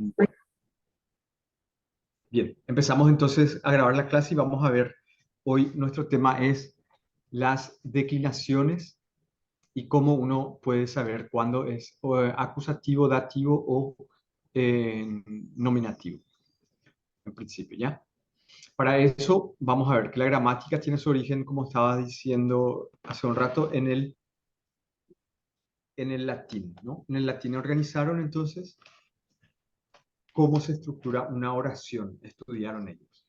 Bueno, bien, empezamos entonces a grabar la clase y vamos a ver, hoy nuestro tema es las declinaciones y cómo uno puede saber cuándo es acusativo, dativo o nominativo, en principio, ¿ya? Para eso vamos a ver que la gramática tiene su origen, como estaba diciendo hace un rato, en el latín, ¿no? En el latín organizaron entonces cómo se estructura una oración, estudiaron ellos.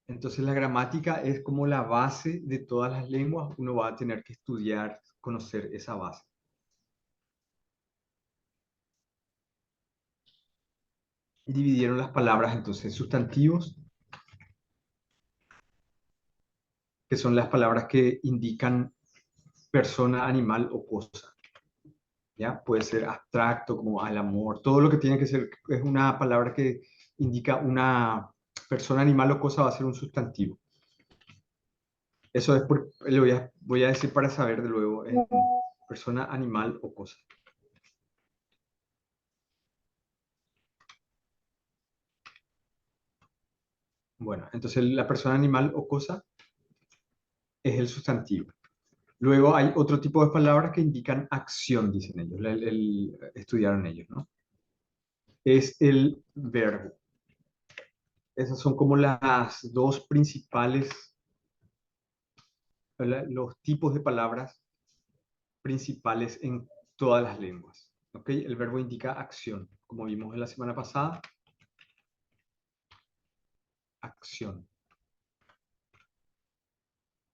Entonces la gramática es como la base de todas las lenguas. Uno va a tener que estudiar, conocer esa base. Dividieron las palabras entonces en sustantivos, que son las palabras que indican persona, animal o cosa. ¿Ya? Puede ser abstracto, como al amor. Todo lo que tiene que ser, es una palabra que indica una persona, animal o cosa, va a ser un sustantivo. Eso es lo voy a decir para saber de luego, persona, animal o cosa. Bueno, entonces la persona, animal o cosa es el sustantivo. Luego hay otro tipo de palabras que indican acción, dicen ellos, estudiaron ellos, ¿no? Es el verbo. Esas son como las dos principales, los tipos de palabras principales en todas las lenguas. ¿Ok? El verbo indica acción, como vimos en la semana pasada. Acción.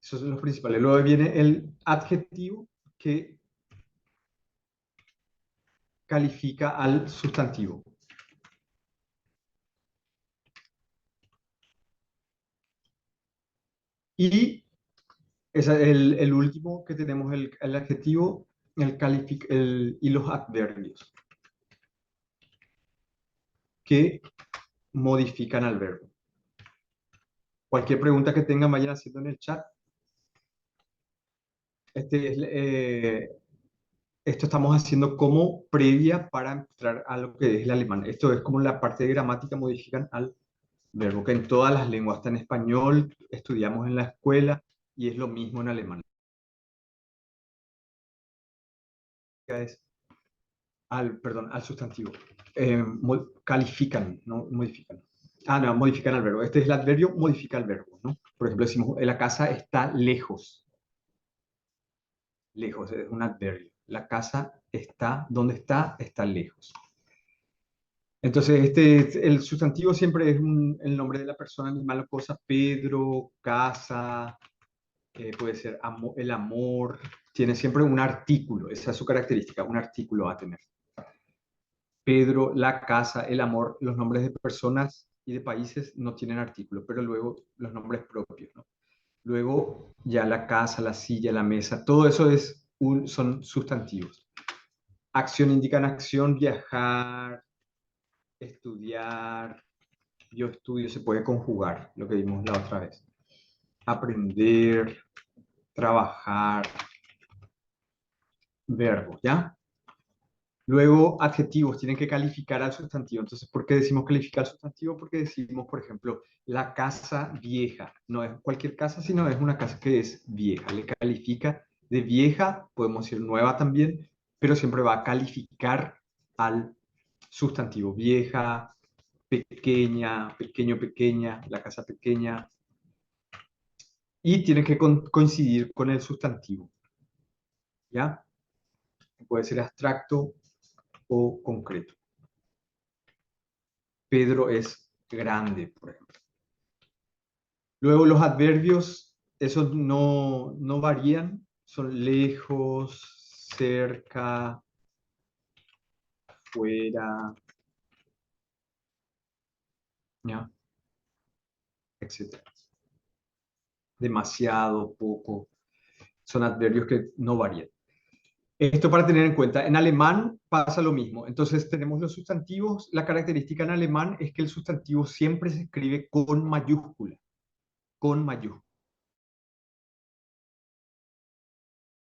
Esos son los principales. Luego viene el adjetivo que califica al sustantivo. Y el último que tenemos, el adjetivo y los adverbios, que modifican al verbo. Cualquier pregunta que tengan, vayan haciendo en el chat. Esto estamos haciendo como previa para entrar a lo que es el alemán. Esto es como la parte de gramática modifican al verbo, que en todas las lenguas, está en español, estudiamos en la escuela y es lo mismo en alemán. Es perdón, al sustantivo. Califican, no modifican. No, modifican al verbo. Este es el adverbio, modifica el verbo, ¿no? Por ejemplo, decimos, la casa está lejos. Lejos, es un adverbio. La casa está, ¿dónde está? Está lejos. Entonces, el sustantivo siempre es el nombre de la persona, animal o cosa. Pedro, casa, puede ser el amor. Tiene siempre un artículo, esa es su característica, un artículo va a tener. Pedro, la casa, el amor, los nombres de personas y de países no tienen artículo, pero luego los nombres propios, ¿no? Luego ya la casa, la silla, la mesa, todo eso son sustantivos. Acción indican acción, viajar, estudiar. Yo estudio, se puede conjugar, lo que vimos la otra vez. Aprender, trabajar, verbos, ¿ya? Luego, adjetivos tienen que calificar al sustantivo. Entonces, ¿por qué decimos calificar al sustantivo? Porque decimos, por ejemplo, la casa vieja. No es cualquier casa, sino es una casa que es vieja. Le califica de vieja, podemos decir nueva también, pero siempre va a calificar al sustantivo. Vieja, pequeña, pequeño, pequeña, la casa pequeña. Y tiene que coincidir con el sustantivo. ¿Ya? Puede ser abstracto o concreto. Pedro es grande, por ejemplo. Luego los adverbios, esos no varían, son lejos, cerca, fuera, ¿ya? Etcétera. Demasiado, poco, son adverbios que no varían. Esto para tener en cuenta. En alemán pasa lo mismo. Entonces tenemos los sustantivos. La característica en alemán es que el sustantivo siempre se escribe con mayúscula. Con mayúscula.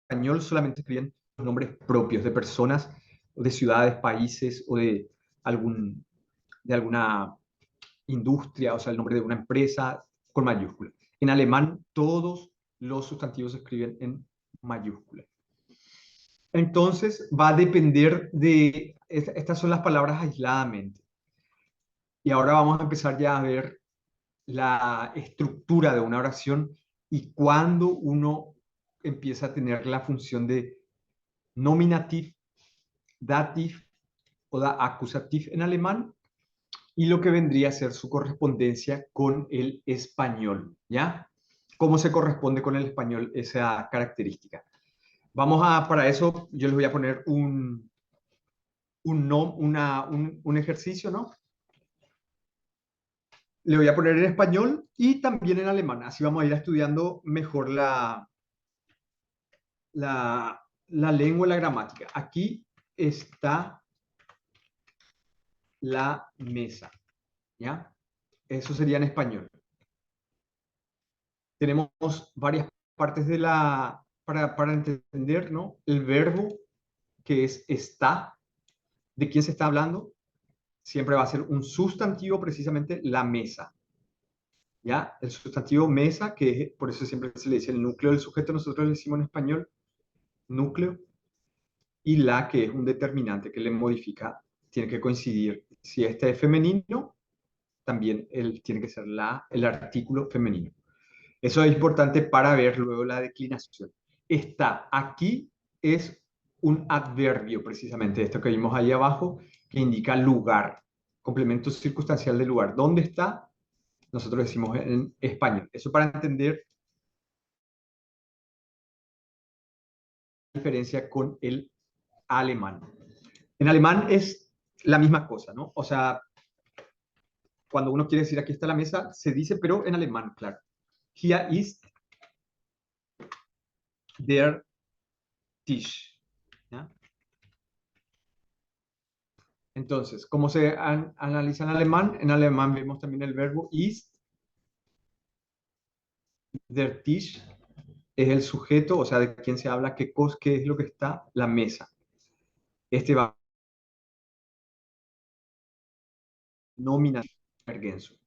En español solamente escriben los nombres propios de personas, de ciudades, países o de algún de alguna industria, o sea, el nombre de una empresa con mayúscula. En alemán, todos los sustantivos se escriben en mayúscula. Entonces, va a depender de, estas son las palabras aisladamente. Y ahora vamos a empezar ya a ver la estructura de una oración y cuando uno empieza a tener la función de nominativ, dativ o da accusativ en alemán y lo que vendría a ser su correspondencia con el español, ¿ya? ¿Cómo se corresponde con el español esa característica? Vamos a, para eso, yo les voy a poner un ejercicio, ¿no? Le voy a poner en español y también en alemán. Así vamos a ir estudiando mejor la lengua y la gramática. Aquí está la mesa, ¿ya? Eso sería en español. Tenemos varias partes para entender, ¿no? El verbo que es está, ¿de quién se está hablando? Siempre va a ser un sustantivo, precisamente la mesa, ¿ya? El sustantivo mesa, que es, por eso siempre se le dice el núcleo del sujeto, nosotros le decimos en español núcleo, y la que es un determinante que le modifica, tiene que coincidir. Si este es femenino, también tiene que ser el artículo femenino. Eso es importante para ver luego la declinación. Está aquí es un adverbio, precisamente, esto que vimos ahí abajo, que indica lugar, complemento circunstancial de lugar. ¿Dónde está? Nosotros decimos en español. Eso para entender la diferencia con el alemán. En alemán es la misma cosa, ¿no? O sea, cuando uno quiere decir aquí está la mesa, se dice, pero en alemán, claro. Hier ist der Tisch. ¿Ya? Entonces, ¿cómo se analiza en alemán? En alemán vemos también el verbo ist. Der Tisch es el sujeto, o sea, de quién se habla, qué es lo que está, la mesa. Este va nominativ ergänzung.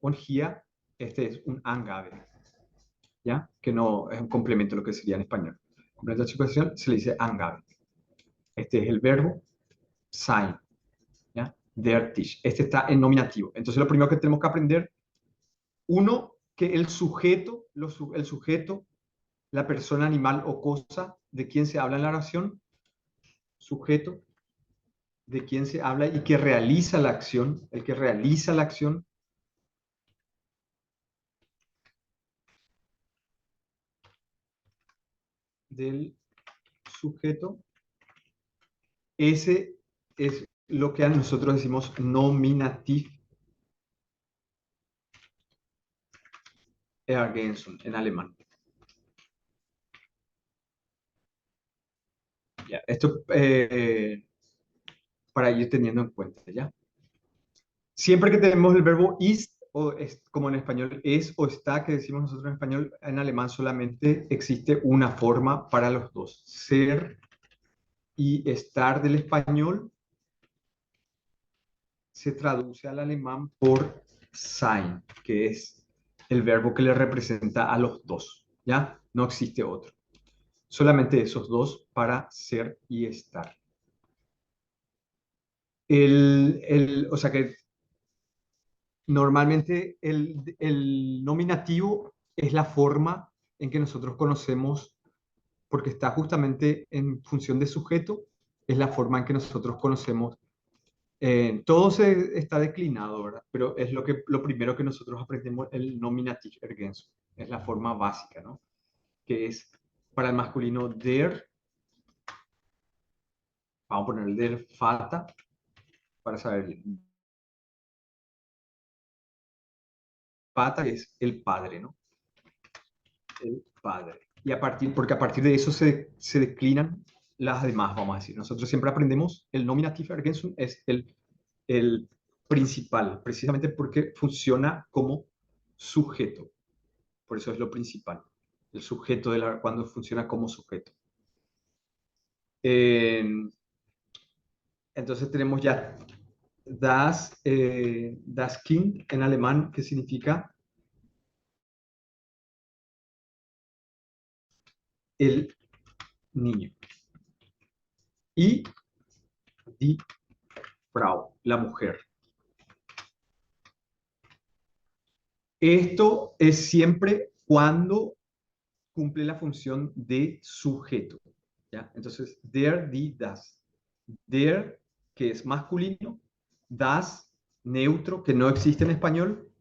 Und hier, este es un Angabe, ¿ya? Que no es un complemento, lo que sería en español. Complemento de situación se le dice Angabe. Este es el verbo sein, ¿ya? Der Tisch. Este está en nominativo. Entonces, lo primero que tenemos que aprender, uno, que el sujeto, el sujeto, la persona, animal o cosa de quien se habla en la oración, sujeto, de quien se habla y que realiza la acción, el que realiza la acción, del sujeto, ese es lo que a nosotros decimos nominativ Ergänzung en alemán. Ya, esto para ir teniendo en cuenta, ¿ya? Siempre que tenemos el verbo ist, o es, como en español es o está, que decimos nosotros en español, en alemán solamente existe una forma para los dos. Ser y estar del español se traduce al alemán por sein, que es el verbo que le representa a los dos, ¿ya? No existe otro. Solamente esos dos para ser y estar. O sea que normalmente el nominativo es la forma en que nosotros conocemos, porque está justamente en función de sujeto, es la forma en que nosotros conocemos. Todo está declinado, ¿verdad? Pero es lo primero que nosotros aprendemos, el nominativ ergänzung. Es la forma básica, ¿no? Que es para el masculino der, vamos a poner el der falta, para saber, pata es el padre, ¿no? El padre. Y porque a partir de eso se declinan las demás, vamos a decir. Nosotros siempre aprendemos el nominativ ergänzung es el principal, precisamente porque funciona como sujeto. Por eso es lo principal. El sujeto cuando funciona como sujeto. Eh, entonces tenemos ya das Kind en alemán, que significa el niño. Y die Frau, la mujer. Esto es siempre cuando cumple la función de sujeto. ¿Ya? Entonces, der, die, das. Der, que es masculino, das, neutro, que no existe en español,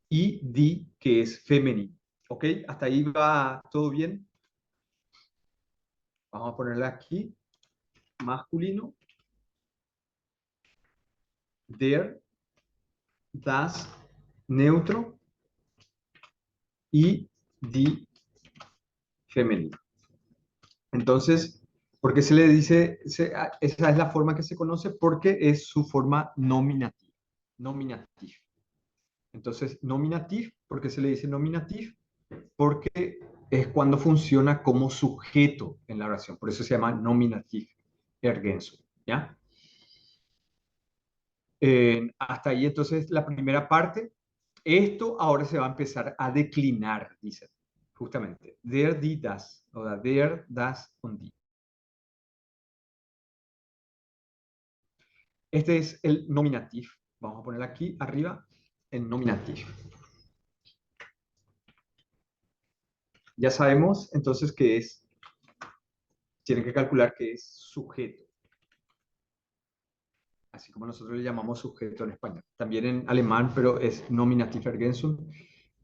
y die, que es femenino. ¿Ok? ¿Hasta ahí va todo bien? Vamos a ponerle aquí, masculino, der, das, neutro, y die, femenino. Entonces, ¿por qué se le dice, esa es la forma que se conoce? Porque es su forma nominativa. Nominativ. Entonces, nominativ, ¿por qué se le dice nominativ? Porque es cuando funciona como sujeto en la oración. Por eso se llama nominativ ergänzung. ¿Ya? Hasta ahí entonces la primera parte. Esto ahora se va a empezar a declinar, dice. Justamente. Der, die, das. O der, das und die. Este es el nominativ. Vamos a poner aquí arriba el nominativ. Ya sabemos entonces que es, tienen que calcular que es sujeto. Así como nosotros le llamamos sujeto en español. También en alemán, pero es nominativ ergänzung.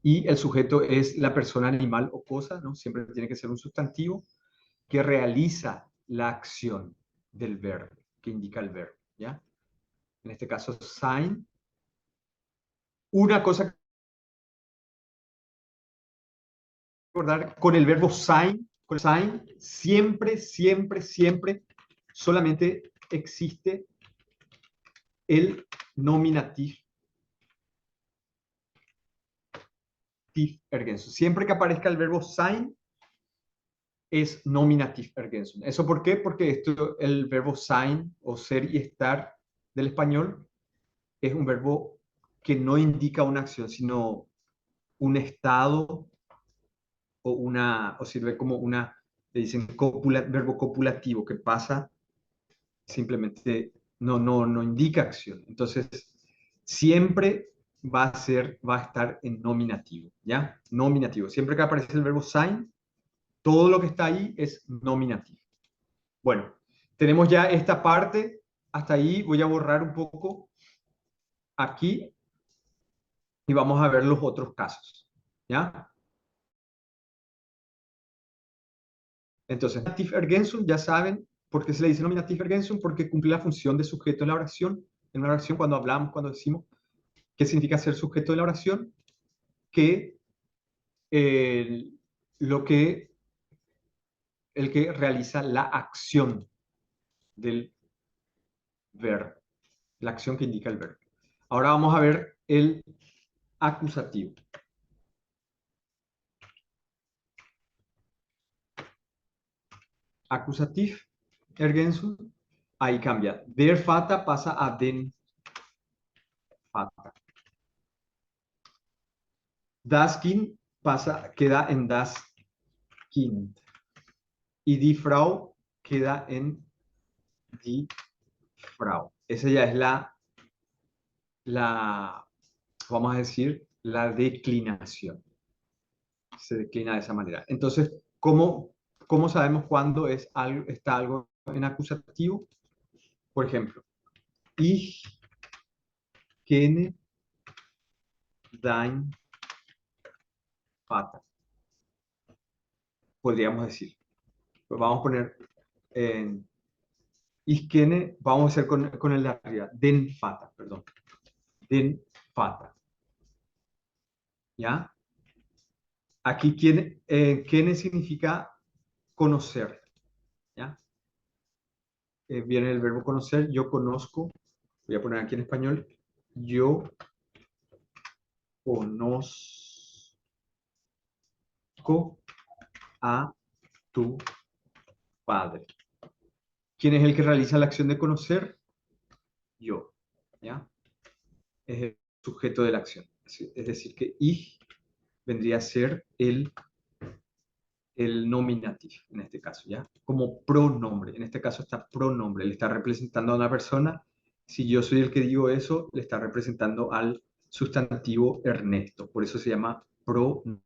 Y el sujeto es la persona, animal o cosa, ¿no? Siempre tiene que ser un sustantivo que realiza la acción del verbo, que indica el verbo, ¿ya? En este caso, sein. Una cosa que recordar con el verbo sein, siempre, siempre, siempre solamente existe el nominativ ergänzung. Siempre que aparezca el verbo sein, es nominativ ergänzung. ¿Eso por qué? Porque el verbo sein o ser y estar del español es un verbo que no indica una acción, sino un estado o sirve como le dicen verbo copulativo, que pasa simplemente, no indica acción. Entonces, siempre va a estar en nominativo, ¿ya? Nominativo. Siempre que aparece el verbo sein, todo lo que está ahí es nominativo. Bueno, tenemos ya esta parte. Hasta ahí voy a borrar un poco aquí y vamos a ver los otros casos, ¿ya? Entonces, nominativ ergänzung, ya saben por qué se le dice nominativ ergänzung, porque cumple la función de sujeto en la oración. En una oración, cuando hablamos, cuando decimos qué significa ser sujeto de la oración, que lo que el que realiza la acción del verbo, la acción que indica el verbo. Ahora vamos a ver el acusativo. Acusativ, ergänzung, ahí cambia. Der Vater pasa a den Vater. Das Kind queda en das Kind. Y die Frau queda en die Frau. Esa ya es vamos a decir, la declinación. Se declina de esa manera. Entonces, ¿cómo sabemos cuándo está algo en acusativo? Por ejemplo, ich kenne dein Vater. Podríamos decir. Pues vamos a poner ich kenne, vamos a hacer con el de arriba, den Vater, perdón. Den Vater. ¿Ya? Aquí kenne significa conocer. ¿Ya? Viene el verbo conocer, yo conozco, voy a poner aquí en español, yo conozco a tu padre. ¿Quién es el que realiza la acción de conocer? Yo. ¿ya? Es el sujeto de la acción. Es decir, que ich vendría a ser el nominativo, en este caso, ¿ya? Como pronombre. En este caso está pronombre. Le está representando a una persona. Si yo soy el que digo eso, le está representando al sustantivo Ernesto. Por eso se llama pronombre.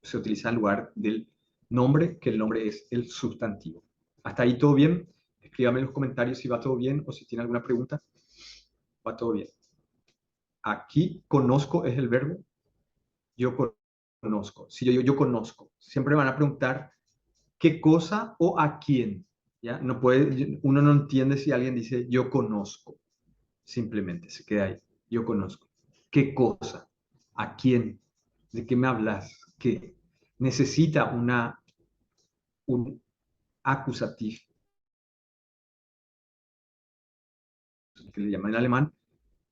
Se utiliza en lugar del nombre, que el nombre es el sustantivo. ¿Hasta ahí todo bien? Escríbame en los comentarios si va todo bien o si tiene alguna pregunta. Va todo bien. Aquí conozco es el verbo. Yo conozco. Si yo conozco. Siempre van a preguntar qué cosa o a quién. ¿Ya? No puede, uno no entiende si alguien dice yo conozco. Simplemente se queda ahí. Yo conozco. ¿Qué cosa? ¿A quién? ¿De qué me hablas? ¿Qué? Necesita un acusativo, que le llaman en alemán.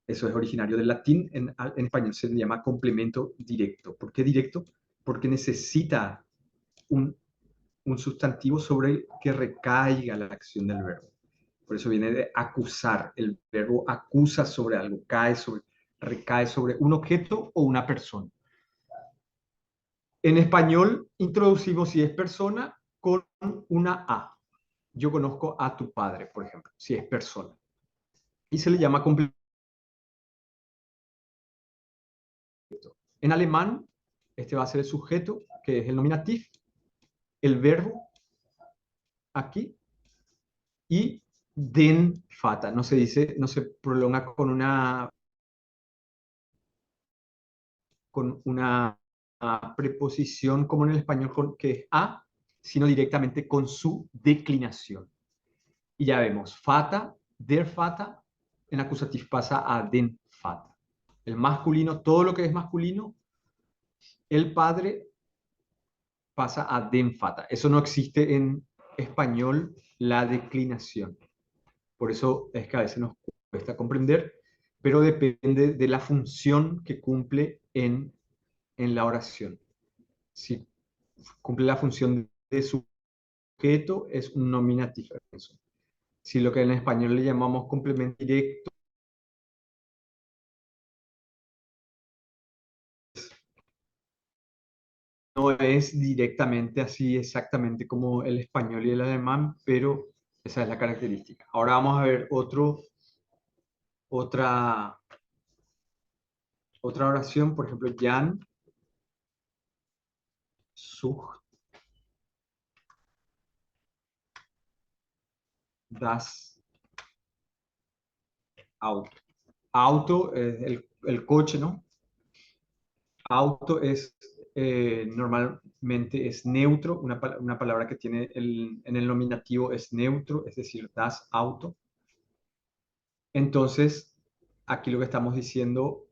Eso es originario del latín. En español se le llama complemento directo. ¿Por qué directo? Porque necesita un, un sustantivo sobre el que recaiga la acción del verbo. Por eso viene de acusar. El verbo acusa sobre algo, recae sobre un objeto o una persona. En español introducimos si es persona con una A. Yo conozco a tu padre, por ejemplo, si es persona. Y se le llama complemento. En alemán, este va a ser el sujeto, que es el nominativ, el verbo aquí, y den Vater. No se dice, no se prolonga con una preposición como en el español que es a, sino directamente con su declinación. Y ya vemos, Vater, der Vater, en acusativo pasa a den Vater. El masculino, todo lo que es masculino, el padre pasa a den Vater. Eso no existe en español, la declinación. Por eso es que a veces nos cuesta comprender, pero depende de la función que cumple en la oración. Si cumple la función de sujeto, es un nominativo. Si lo que en español le llamamos complemento directo, no es directamente así, exactamente como el español y el alemán, pero esa es la característica. Ahora vamos a ver otra, otra oración, por ejemplo, Jan sucht das Auto. Auto es el coche, ¿no? Auto es normalmente es neutro, una palabra que tiene en el nominativo es neutro, es decir, das Auto. Entonces, aquí lo que estamos diciendo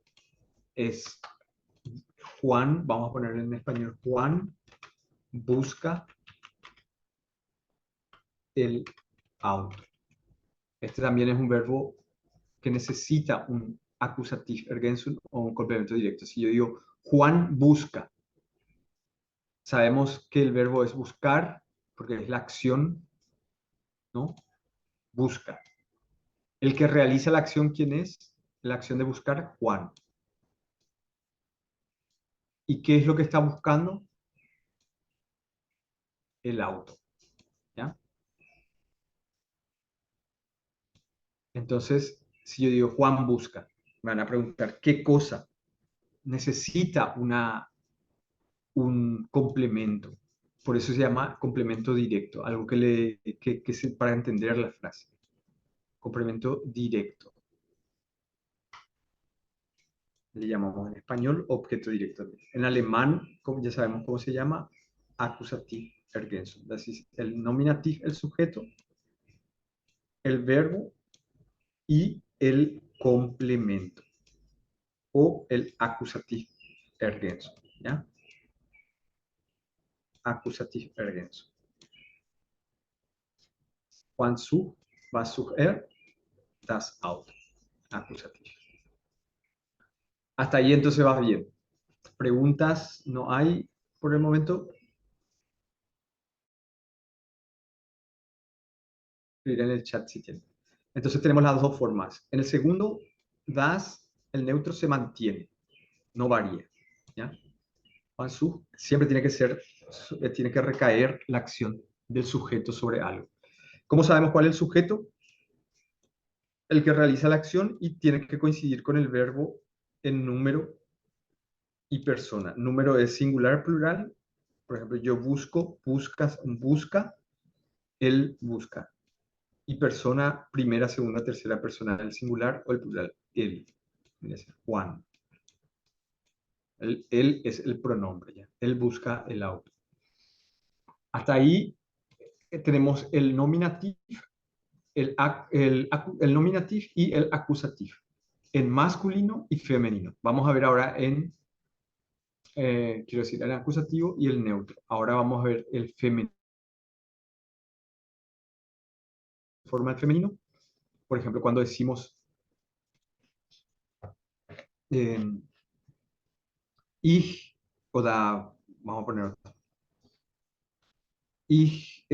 es Juan, vamos a poner en español, Juan busca el auto. Este también es un verbo que necesita un acusativo ergänzung o un complemento directo. Si yo digo Juan busca, sabemos que el verbo es buscar, porque es la acción, ¿no? Busca. El que realiza la acción, ¿quién es? La acción de buscar, Juan. ¿Y qué es lo que está buscando? El auto, ¿ya? Entonces, si yo digo Juan busca, me van a preguntar, ¿qué cosa? Necesita un complemento. Por eso se llama complemento directo, algo que es para entender la frase. Complemento directo. Le llamamos en español objeto directo. En alemán, como ya sabemos cómo se llama, accusativ ergänzung. Es el nominativ, el sujeto, el verbo y el complemento o el accusativ ergänzung. ¿Ya? Accusativ ergänzung. Juan sucht, was sucht das Auto. Acusativo. Hasta ahí entonces va bien. Preguntas no hay por el momento. Escribir en el chat si tienen. Entonces tenemos las dos formas. En el segundo, das, el neutro se mantiene, no varía. ¿Ya? Siempre tiene que ser, tiene que recaer la acción del sujeto sobre algo. ¿Cómo sabemos cuál es el sujeto? El que realiza la acción y tiene que coincidir con el verbo en número y persona. Número es singular, plural. Por ejemplo, yo busco, buscas, busca, él busca. Y persona, primera, segunda, tercera persona, el singular o el plural, él. Juan. Él es el pronombre, ¿ya? Él busca el auto. Hasta ahí tenemos el nominativ, el nominativ y el acusativ, en masculino y femenino. Vamos a ver ahora quiero decir, el acusativo y el neutro. Ahora vamos a ver el femenino. Forma el femenino. Por ejemplo, cuando decimos eh, ich, o da, vamos a poner otro. Ich,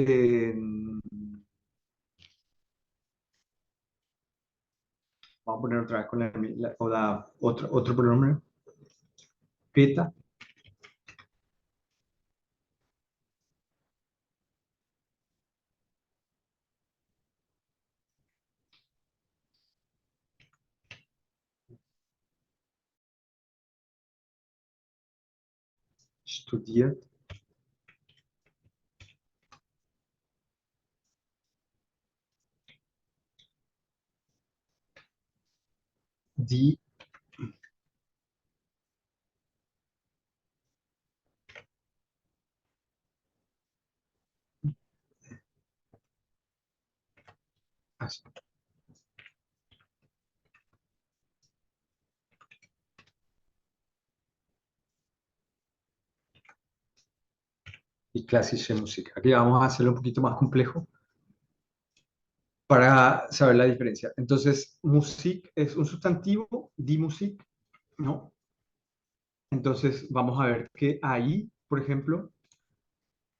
vamos a poner otra vez con o da otro pronombre. Peta. Studiert. Die. Así. Y klassische música. Aquí vamos a hacerlo un poquito más complejo para saber la diferencia. Entonces, Musik es un sustantivo, die Musik, ¿no? Entonces, vamos a ver que ahí, por ejemplo,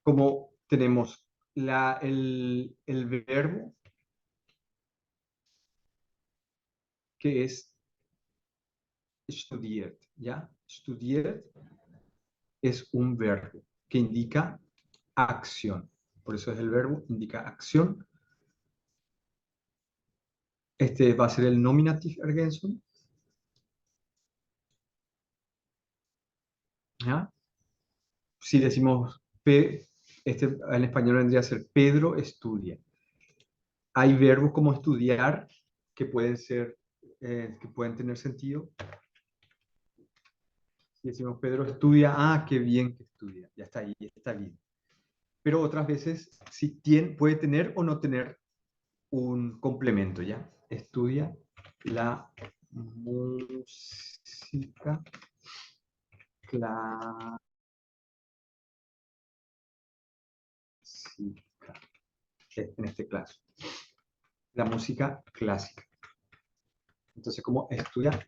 como tenemos el verbo, que es studiert, ¿ya? Studiert es un verbo que indica acción. Por eso es el verbo, indica acción. Este va a ser el nominativ ergänzung. ¿Ya? Si decimos en español vendría a ser Pedro estudia. Hay verbos como estudiar que pueden ser, que pueden tener sentido. Si decimos Pedro estudia, qué bien que estudia, ya está ahí, está bien. Pero otras veces sí puede tener o no tener un complemento, ¿ya? Estudia la música clásica. En este caso, la música clásica. Entonces, ¿cómo estudia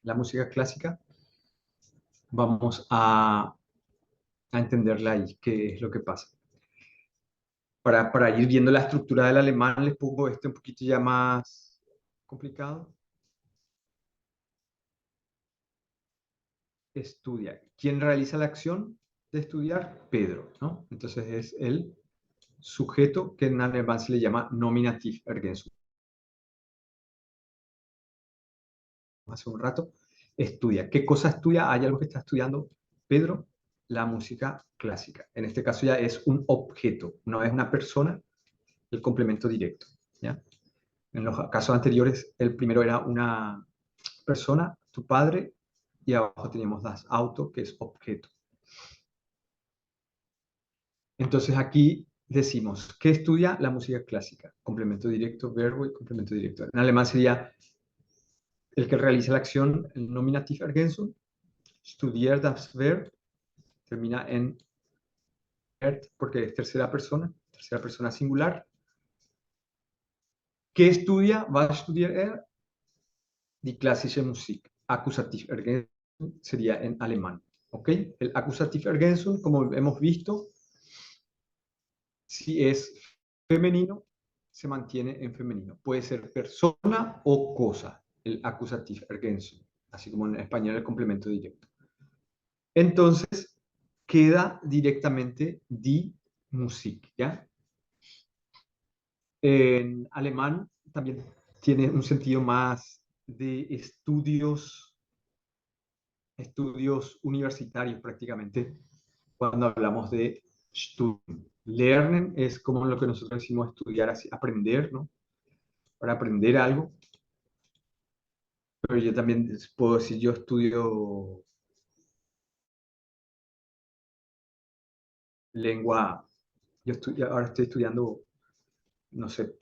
la música clásica? Vamos a entenderla ahí, qué es lo que pasa. Para ir viendo la estructura del alemán, les pongo este un poquito ya más complicado. Estudia. ¿Quién realiza la acción de estudiar? Pedro, ¿no? Entonces es el sujeto que en alemán se le llama nominativ ergänzung. Hace un rato, estudia. ¿Qué cosa estudia? Hay algo que está estudiando Pedro, la música clásica. En este caso ya es un objeto, no es una persona, el complemento directo. ¿Ya? En los casos anteriores, el primero era una persona, tu padre, y abajo teníamos das Auto, que es objeto. Entonces aquí decimos, ¿qué estudia la música clásica? Complemento directo, verbo y complemento directo. En alemán sería el que realiza la acción, el nominativ ergänzung, studiert das Verb, termina en porque es tercera persona singular. ¿Qué estudia? Va a estudiar die klassische Musik. Accusativ Ergänzung sería en alemán. ¿Ok? El Accusativ Ergänzung, como hemos visto, si es femenino se mantiene en femenino. Puede ser persona o cosa, el acusativo ergänzung, así como en español el complemento directo. Entonces, queda directamente die Musik, ¿ya? En alemán también tiene un sentido más de estudios universitarios prácticamente, cuando hablamos de Studium. Lernen es como lo que nosotros decimos estudiar, así, aprender, ¿no? Para aprender algo. Pero yo también puedo decir, yo estudio lengua, ahora estoy estudiando, no sé,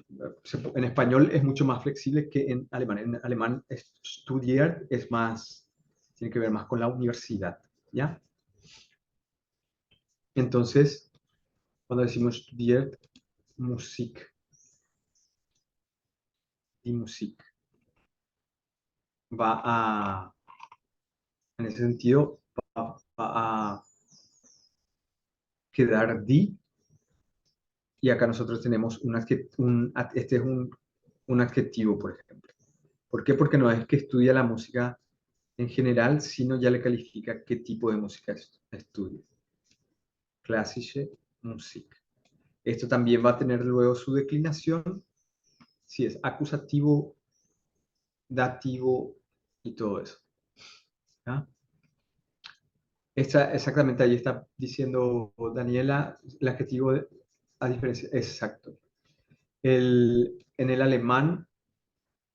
en español es mucho más flexible que en alemán. En alemán, estudiar es más, tiene que ver más con la universidad, ¿ya? Entonces, cuando decimos estudiar Musik, die Musik, va a, en ese sentido, va a quedar die, y acá nosotros tenemos este es un adjetivo, por ejemplo. ¿Por qué? Porque no es que estudia la música en general, sino ya le califica qué tipo de música estudia. Klassische Musik. Esto también va a tener luego su declinación, si es acusativo, dativo y todo eso. ¿Ya? Exactamente, ahí está diciendo Daniela, el adjetivo a diferencia, exacto. En el alemán,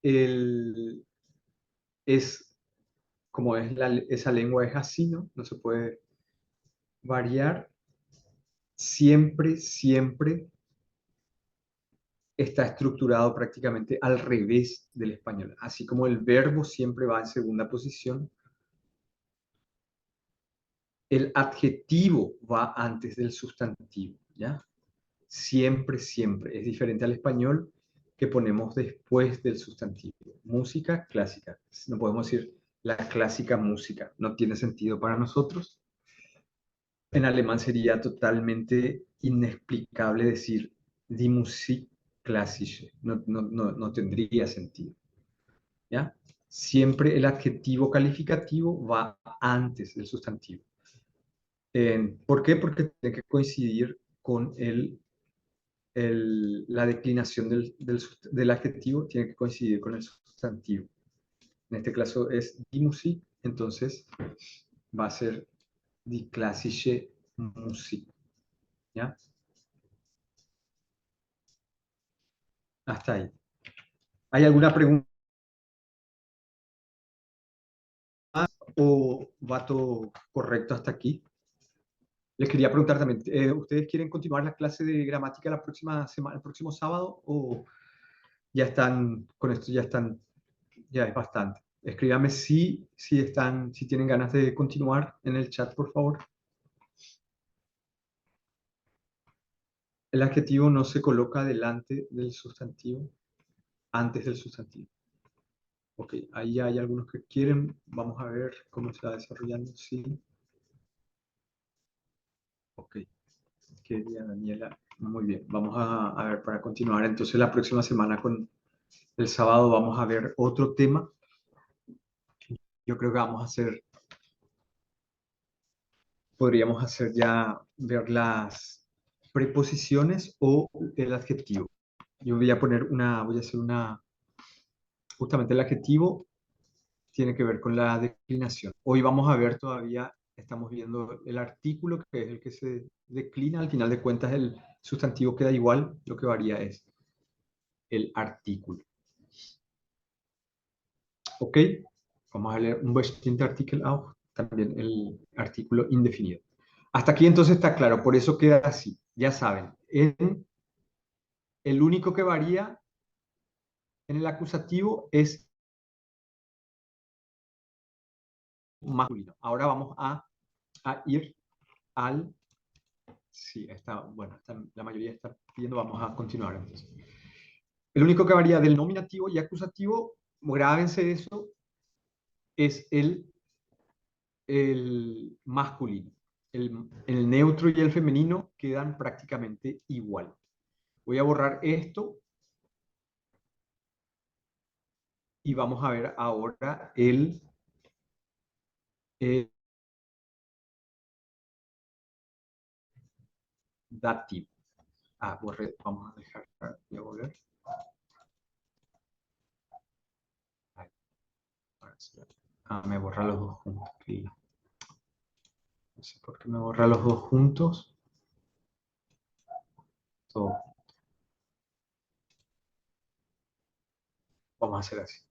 el, es como es esa lengua es así, ¿no? No se puede variar. Siempre, siempre está estructurado prácticamente al revés del español. Así como el verbo siempre va en segunda posición, el adjetivo va antes del sustantivo, ¿ya? Siempre, siempre. Es diferente al español que ponemos después del sustantivo. Música clásica. No podemos decir la clásica música. No tiene sentido para nosotros. En alemán sería totalmente inexplicable decir die Musik klassische. No tendría sentido. ¿Ya? Siempre el adjetivo calificativo va antes del sustantivo. ¿Por qué? Porque tiene que coincidir con la declinación del adjetivo, tiene que coincidir con el sustantivo. En este caso es die Musik, entonces va a ser die klassische Musik. ¿Ya? Hasta ahí. ¿Hay alguna pregunta o va todo correcto hasta aquí? Les quería preguntar también, ¿ustedes quieren continuar la clase de gramática la próxima semana, el próximo sábado, o ya están, con esto ya es bastante? Escríbame si tienen ganas de continuar en el chat, por favor. El adjetivo no se coloca delante del sustantivo, antes del sustantivo. Ok, ahí hay algunos que quieren. Vamos a ver cómo se va desarrollando. Sí. Ok, querida Daniela. Muy bien, vamos a ver para continuar. Entonces la próxima semana con el sábado vamos a ver otro tema. Yo creo que podríamos hacer ya, ver las preposiciones o el adjetivo. Yo voy a hacer justamente el adjetivo tiene que ver con la declinación. Hoy vamos a ver todavía, estamos viendo el artículo, que es el que se declina, al final de cuentas el sustantivo queda igual, lo que varía es el artículo. ¿Ok? Vamos a leer un bestimmte Artikel auch, también el artículo indefinido. Hasta aquí entonces está claro, por eso queda así. Ya saben, el único que varía en el acusativo es masculino. Ahora vamos a ir al... Sí, bueno, la mayoría está pidiendo, vamos a continuar entonces. El único que varía del nominativo y acusativo, grábense eso, es el masculino. El neutro y el femenino quedan prácticamente igual. Voy a borrar esto y vamos a ver ahora el dativo. Borré, vamos a dejar, voy a volver. Ahí, ahora sí. Me borra los dos juntos. No sé por qué me borra los dos juntos. So, vamos a hacer así.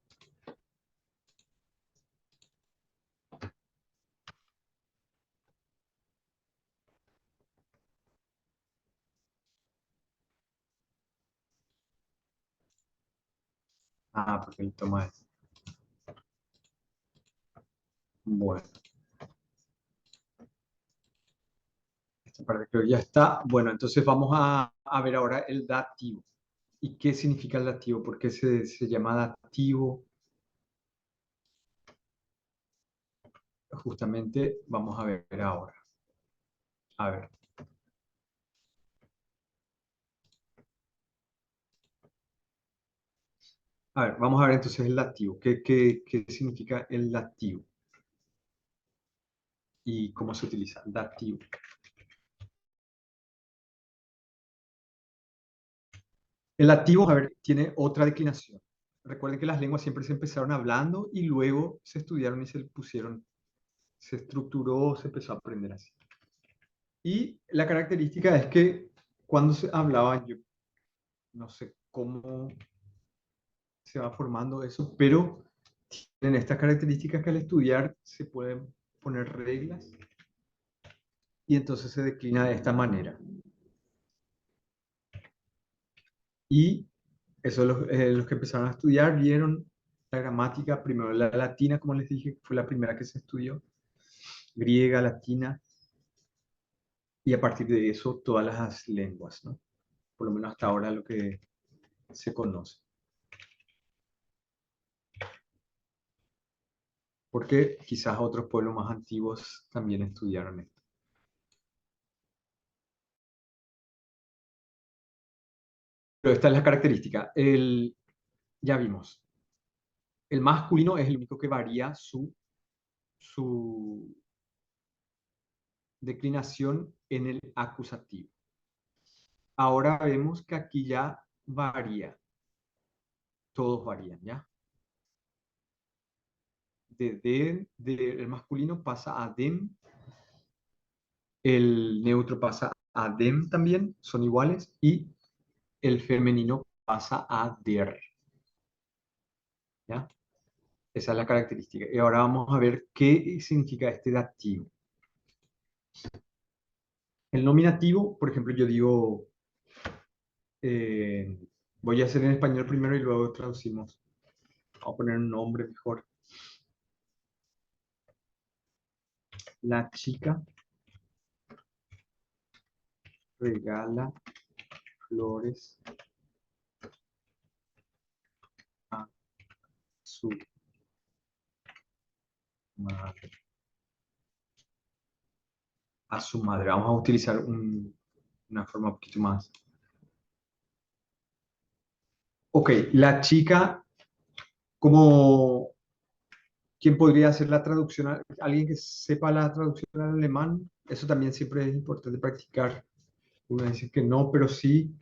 Porque él toma esto. Bueno, esta parte creo que ya está. Bueno, entonces vamos a ver ahora el dativo. ¿Y qué significa el dativo? ¿Por qué se llama dativo? Justamente vamos a ver ahora. A ver. A ver, vamos a ver entonces el dativo. ¿Qué significa el dativo? ¿Y cómo se utiliza? Dativo. El dativo, a ver, tiene otra declinación. Recuerden que las lenguas siempre se empezaron hablando y luego se estudiaron y se pusieron, se estructuró, se empezó a aprender así. Y la característica es que cuando se hablaba, yo no sé cómo se va formando eso, pero tienen estas características que al estudiar se pueden poner reglas y entonces se declina de esta manera. Y eso los que empezaron a estudiar vieron la gramática, primero la latina, como les dije, fue la primera que se estudió, griega, latina, y a partir de eso todas las lenguas, ¿no? Por lo menos hasta ahora lo que se conoce. Porque quizás otros pueblos más antiguos también estudiaron esto. Pero esta es la característica. Ya vimos, el masculino es el único que varía su declinación en el acusativo. Ahora vemos que aquí ya varía, todos varían, ¿ya? El masculino pasa a dem, el neutro pasa a dem también, son iguales, y el femenino pasa a der, ¿ya? Esa es la característica. Y ahora vamos a ver qué significa este dativo. El nominativo, por ejemplo, yo digo, eh, voy a hacer en español primero y luego traducimos. Vamos a poner un nombre mejor. La chica regala flores a su madre. A su madre. Vamos a utilizar una forma un poquito más. Ok, la chica, como, ¿quién podría hacer la traducción? ¿Alguien que sepa la traducción al alemán? Eso también siempre es importante practicar. Uno dice que no, pero sí,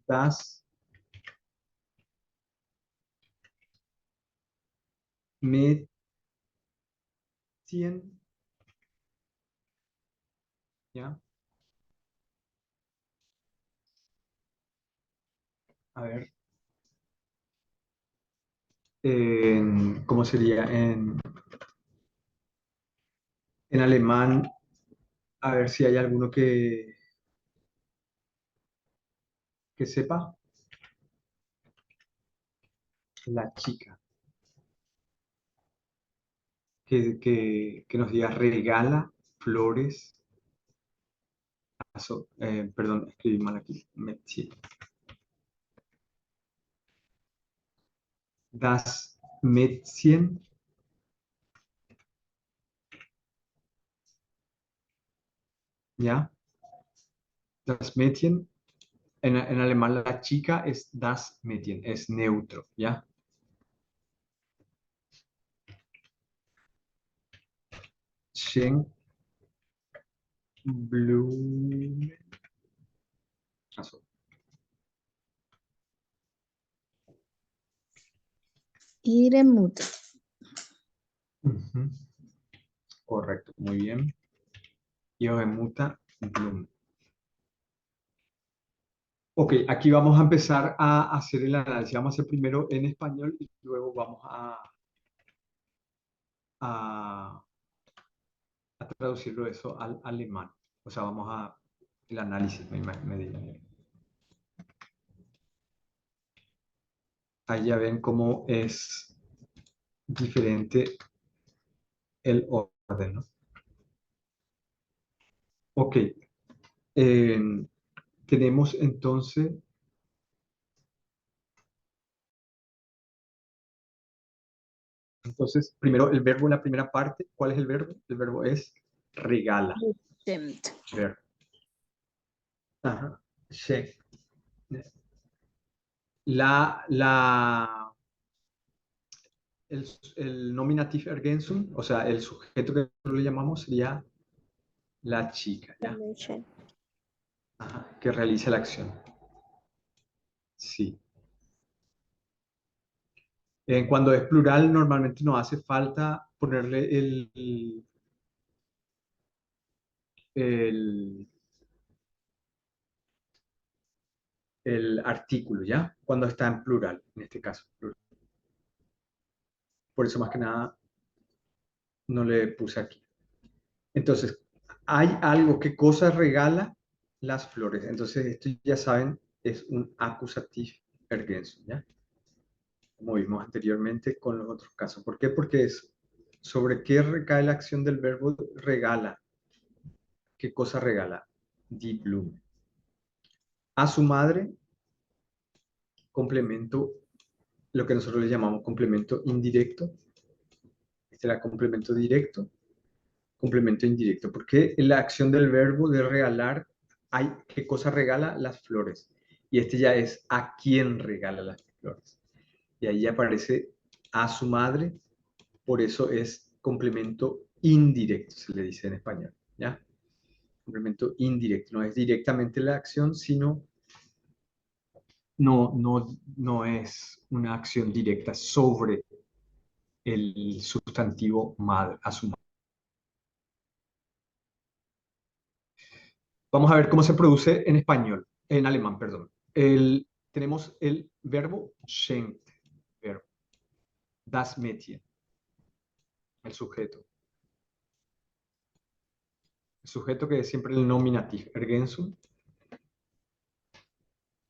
das Mädchen, ¿ya? A ver, ¿cómo sería? En alemán, a ver si hay alguno que sepa. La chica, que nos diga regala flores. Perdón, escribí mal aquí. Mädchen. Das Mädchen, ¿ya? Das Mädchen en alemán la chica es das Mädchen, es neutro, ¿ya? Schenk Blumen. Achso. Ihre Mutter. Ujú. Correcto, muy bien. Ihre Mutter Blumen. Ok, aquí vamos a empezar a hacer el análisis. Vamos a hacer primero en español y luego vamos a, a traducirlo eso al alemán. O sea, vamos a el análisis, me digan. Ahí ya ven cómo es diferente el orden, ¿no? Ok, eh, tenemos entonces, primero el verbo en la primera parte. ¿Cuál es el verbo? El verbo es regala. Bestimmt. Verbo. Ajá. Schenk. La, el nominativ ergänzung, o sea, el sujeto que le llamamos sería la chica, ¿ya? Ajá, que realiza la acción. Sí. Cuando es plural, normalmente no hace falta ponerle el, el artículo, ¿ya? Cuando está en plural, en este caso. Plural. Por eso más que nada no le puse aquí. Entonces, hay algo que cosa regala las flores. Entonces, esto ya saben, es un acusativo ergänzung, ¿ya? Como vimos anteriormente con los otros casos. ¿Por qué? Porque es sobre qué recae la acción del verbo regala. ¿Qué cosa regala? Die Blume. A su madre, complemento, lo que nosotros le llamamos complemento indirecto. Este era complemento directo, complemento indirecto. Porque la acción del verbo de regalar, hay, ¿qué cosa regala? Las flores. Y este ya es a quién regala las flores. Y ahí aparece a su madre, por eso es complemento indirecto, se le dice en español, ¿ya? Complemento indirecto, no es directamente la acción, sino no es una acción directa sobre el sustantivo madre, a su madre. Vamos a ver cómo se produce en español, en alemán, perdón. Tenemos el verbo schenkt, verbo, das Mädchen, el sujeto. El sujeto que es siempre el nominativ, ergänzung,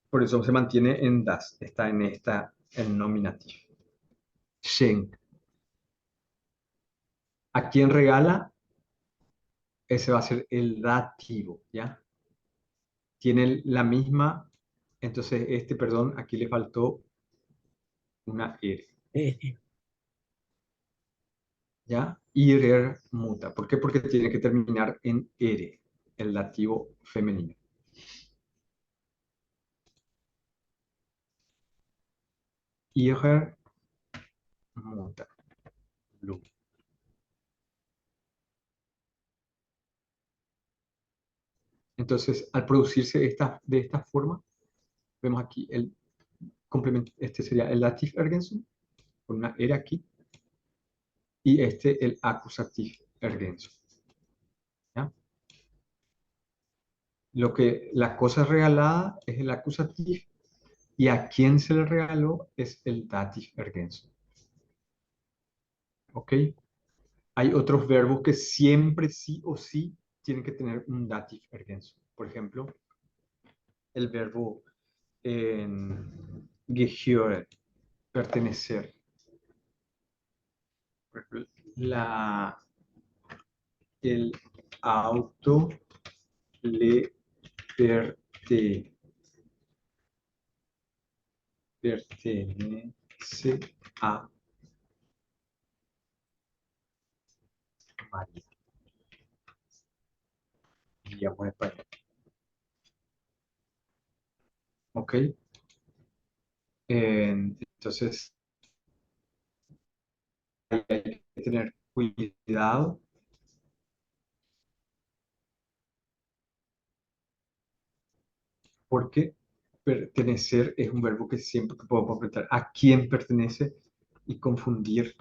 por eso se mantiene en das, está en en nominativ. Schenk. ¿A quién regala? Ese va a ser el dativo, ¿ya? Tiene la misma, entonces perdón, aquí le faltó una R, ¿ya? Ihrer muta. ¿Por qué? Porque tiene que terminar en R, el dativo femenino. Ihrer muta. Entonces, al producirse de esta forma, vemos aquí el complemento, este sería el dativ ergänzung, con una R aquí, y el accusativ ergänzung. ¿Ya? La cosa regalada es el acusativo y a quien se le regaló es el dativ ergänzung. ¿Ok? Hay otros verbos que siempre sí o sí tienen que tener un dativ ergänzung. Por ejemplo, el verbo gehören, pertenecer. Por ejemplo, el auto le pertenece a María. Digamos en español. ¿ok? Entonces, hay que tener cuidado porque pertenecer es un verbo que siempre podemos preguntar a quién pertenece y confundir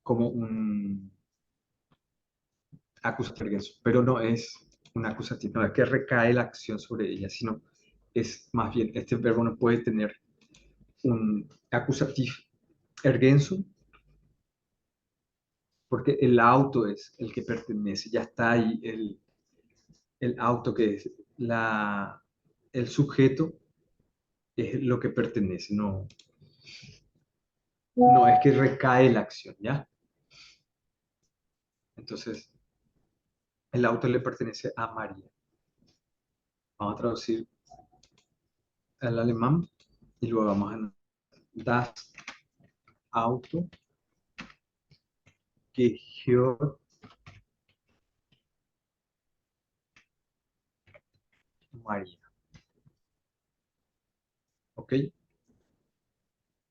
como un acusativo, pero no es un acusativo, no es que recae la acción sobre ella, sino es más bien, este verbo no puede tener un acusativo ergensum porque el auto es el que pertenece, ya está ahí el auto que es el sujeto es lo que pertenece, no es que recae la acción, ¿ya? Entonces, el auto le pertenece a María. Vamos a traducir al alemán y luego vamos a das Auto gehört María. ¿Ok?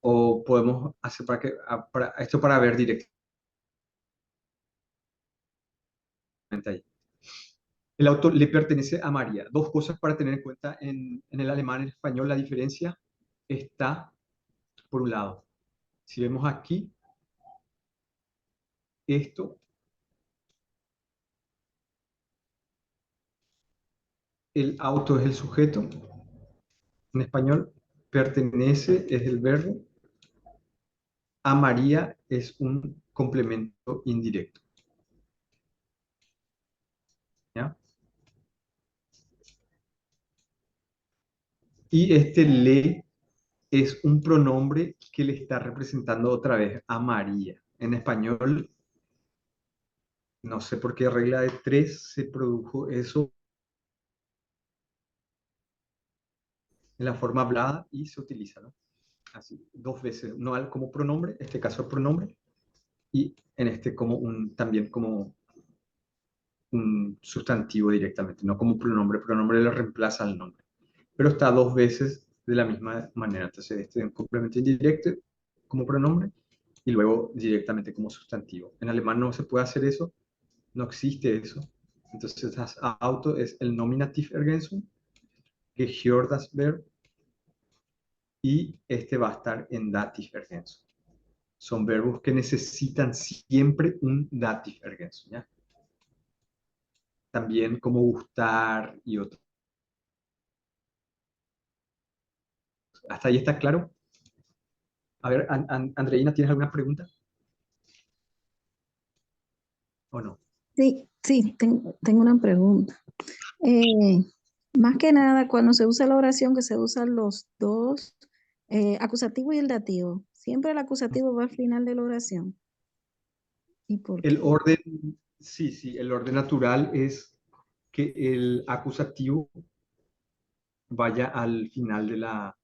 O podemos hacer esto para ver directamente ahí. El auto le pertenece a María. Dos cosas para tener en cuenta en el alemán y el español. La diferencia está, por un lado, si vemos aquí, esto, el auto es el sujeto. En español, pertenece es el verbo. A María es un complemento indirecto. ¿Ya? Y este le es un pronombre que le está representando otra vez a María. En español, no sé por qué regla de tres se produjo eso en la forma hablada y se utiliza, ¿no? Así, dos veces, no como pronombre, en este caso pronombre, y en este como también como un sustantivo directamente, no como pronombre le reemplaza al nombre, pero está dos veces de la misma manera. Entonces, este es un complemento indirecto como pronombre y luego directamente como sustantivo. En alemán no se puede hacer eso, no existe eso. Entonces, das Auto es el Nominativ Ergänzung, gehört das Verb, y este va a estar en Dativ Ergänzung. Son verbos que necesitan siempre un Dativ Ergänzung, ¿ya? También como gustar y otros. ¿Hasta ahí está claro? A ver, Andreina, ¿tienes alguna pregunta? ¿O no? Sí, sí, tengo una pregunta. Eh, Más que nada, cuando se usa la oración, que se usan los dos, acusativo y el dativo, siempre el acusativo va al final de la oración. ¿Y por El qué? orden, sí, sí, el orden natural es que el acusativo vaya al final de la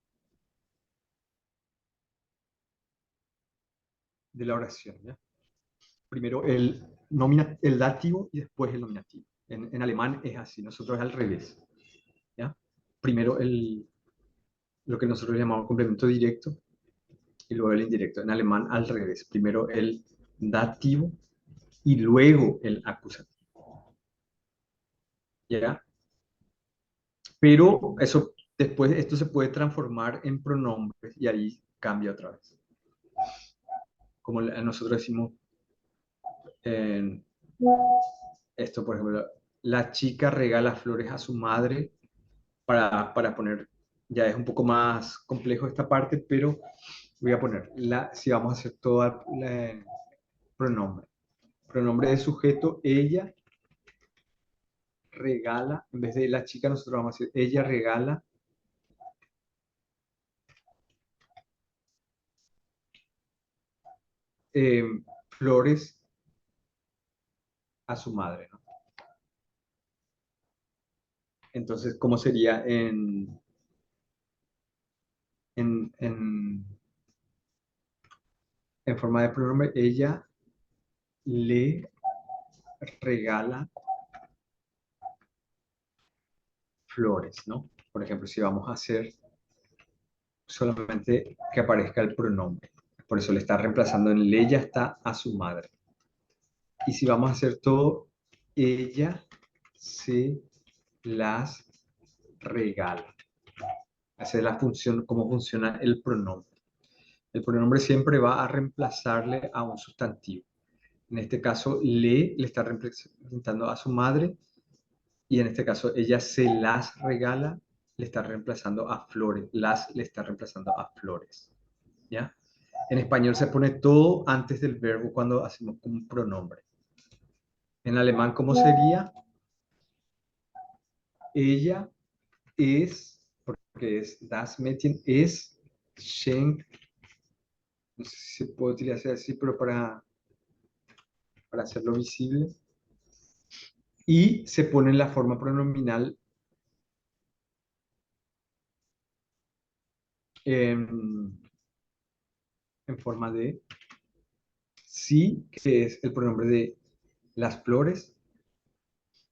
oración, ¿ya? Primero el dativo y después el nominativo. En alemán es así, nosotros es al revés, ¿ya? Primero lo que nosotros llamamos complemento directo y luego el indirecto. En alemán al revés, primero el dativo y luego el acusativo, ¿ya? Pero eso después, esto se puede transformar en pronombres y ahí cambia otra vez. Como nosotros decimos en esto, por ejemplo, la chica regala flores a su madre para poner, ya es un poco más complejo esta parte, pero voy a poner, si vamos a hacer toda pronombre. Pronombre de sujeto, ella regala, en vez de la chica, nosotros vamos a decir, ella regala eh, flores a su madre, ¿no? Entonces, ¿cómo sería en, en, en forma de pronombre? Ella le regala flores, ¿no? Por ejemplo, si vamos a hacer solamente que aparezca el pronombre. Por eso le está reemplazando en el ella está a su madre. Y si vamos a hacer todo, ella se las regala. Esa es la función, cómo funciona el pronombre. El pronombre siempre va a reemplazarle a un sustantivo. En este caso, le está representando a su madre, y en este caso, ella se las regala, le está reemplazando a flores. Las le está reemplazando a flores. ¿Ya? En español se pone todo antes del verbo cuando hacemos un pronombre. En alemán, ¿cómo sería? Ella es, porque es das Mädchen, es schenkt, no sé si se puede utilizar así, pero para hacerlo visible. Y se pone en la forma pronominal en forma de sí, que es el pronombre de las flores,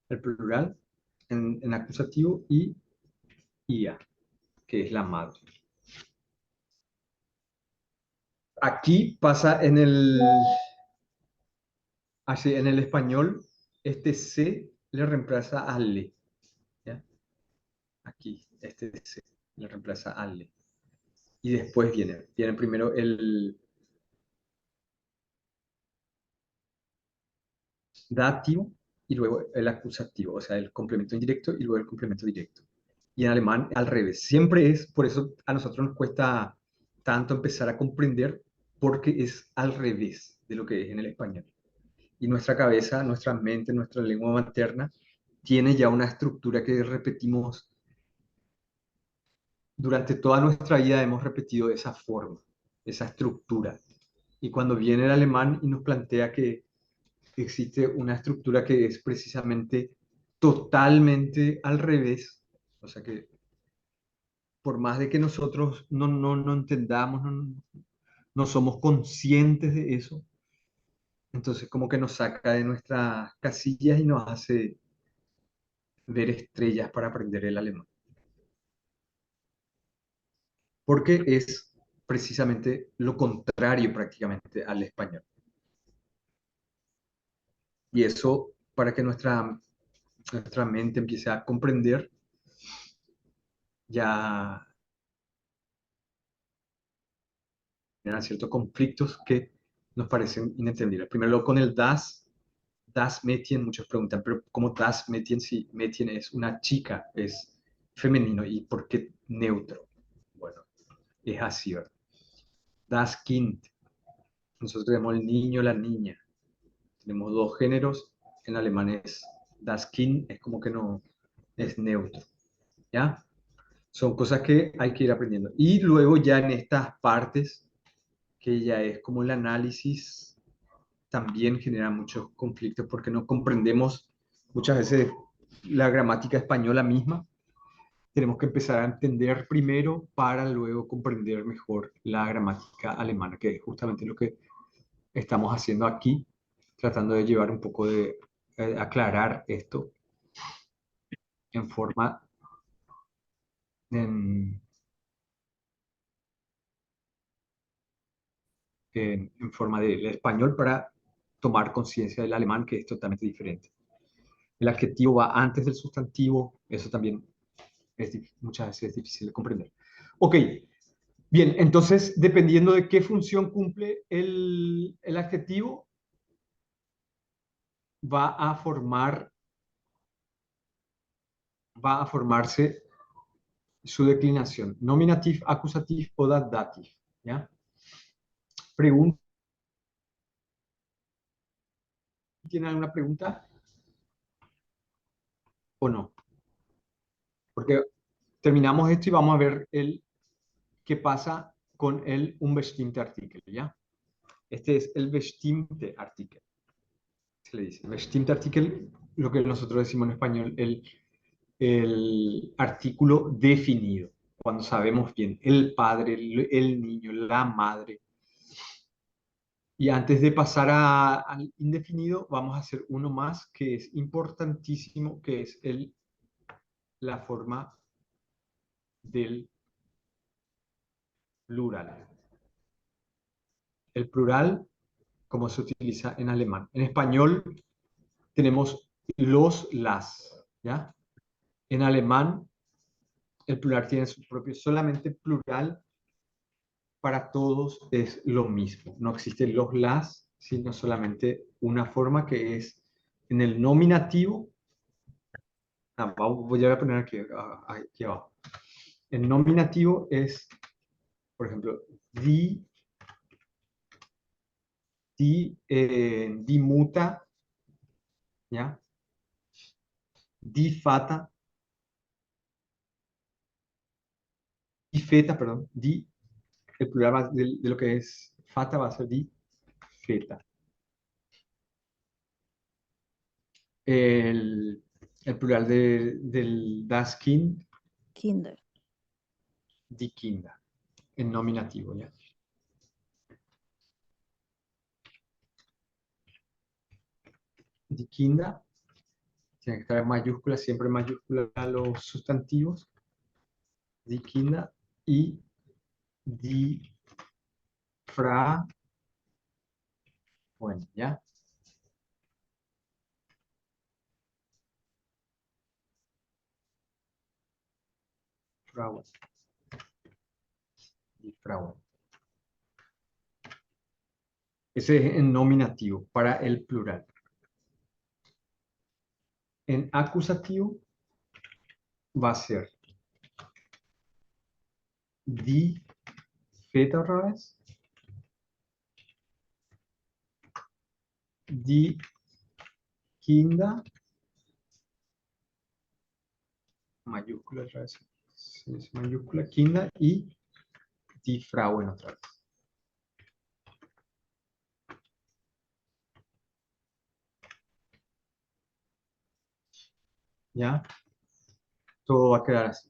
el plural, en acusativo, y ia, que es la madre. Aquí pasa así, en el español, este C le reemplaza al le. ¿Ya? Aquí, este C le reemplaza al le. Y después viene primero el dativo y luego el acusativo, o sea, el complemento indirecto y luego el complemento directo. Y en alemán al revés. Siempre es, por eso a nosotros nos cuesta tanto empezar a comprender, porque es al revés de lo que es en el español. Y nuestra cabeza, nuestra mente, nuestra lengua materna tiene ya una estructura que repetimos durante toda nuestra vida, hemos repetido esa forma, esa estructura. Y cuando viene el alemán y nos plantea que existe una estructura que es precisamente totalmente al revés, o sea que por más de que nosotros no entendamos, no somos conscientes de eso, entonces como que nos saca de nuestras casillas y nos hace ver estrellas para aprender el alemán. Porque es precisamente lo contrario prácticamente al español. Y eso, para que nuestra mente empiece a comprender, ya generan ciertos conflictos que nos parecen inentendibles. Primero con el das Mädchen, muchos preguntan, pero ¿cómo das Mädchen si Mädchen es una chica, es femenino? ¿Y por qué neutro? Bueno, es así, ¿verdad? Das Kind, nosotros tenemos el niño, la niña. Tenemos dos géneros, en alemán es das Kind, es como que no es neutro, ¿ya? Son cosas que hay que ir aprendiendo. Y luego ya en estas partes, que ya es como el análisis, también genera muchos conflictos porque no comprendemos muchas veces la gramática española misma. Tenemos que empezar a entender primero para luego comprender mejor la gramática alemana, que es justamente lo que estamos haciendo aquí, tratando de llevar un poco de aclarar esto en forma en, en forma del español para tomar conciencia del alemán, que es totalmente diferente. El adjetivo va antes del sustantivo, eso también muchas veces es difícil de comprender. Ok, bien, entonces dependiendo de qué función cumple el adjetivo, va a formarse su declinación, nominativ, acusativ o datativ, ¿ya? Pregunta, ¿tiene alguna pregunta o no? Porque terminamos esto y vamos a ver qué pasa con el un bestimmte Artikel, ¿ya? Este es el bestimmte Artikel. Se le dice bestimmte Artikel, lo que nosotros decimos en español, el artículo definido. Cuando sabemos bien el padre, el niño, la madre. Y antes de pasar al indefinido, vamos a hacer uno más que es importantísimo, que es la forma del plural. El plural, como se utiliza en alemán. En español tenemos los, las, ¿ya? En alemán, el plural tiene su propio, solamente plural para todos es lo mismo. No existen los, las, sino solamente una forma que es en el nominativo. Voy a poner aquí abajo. El nominativo es, por ejemplo, di muta, ¿ya? Di fata, di feta, perdón, el plural de lo que es fata va a ser di feta. El plural del das Kind, Kinder. di kinda, en nominativo, ¿ya? Di kinda, tiene que estar en mayúscula, siempre en mayúscula los sustantivos, di kinda, y di fra, bueno, ¿ya? Frauen, di frauen. Ese es en nominativo, para el plural. En acusativo va a ser di feta otra vez, di kinda, mayúscula otra vez, es mayúscula, kinda, y di frauen otra vez. ¿Ya? Todo va a quedar así.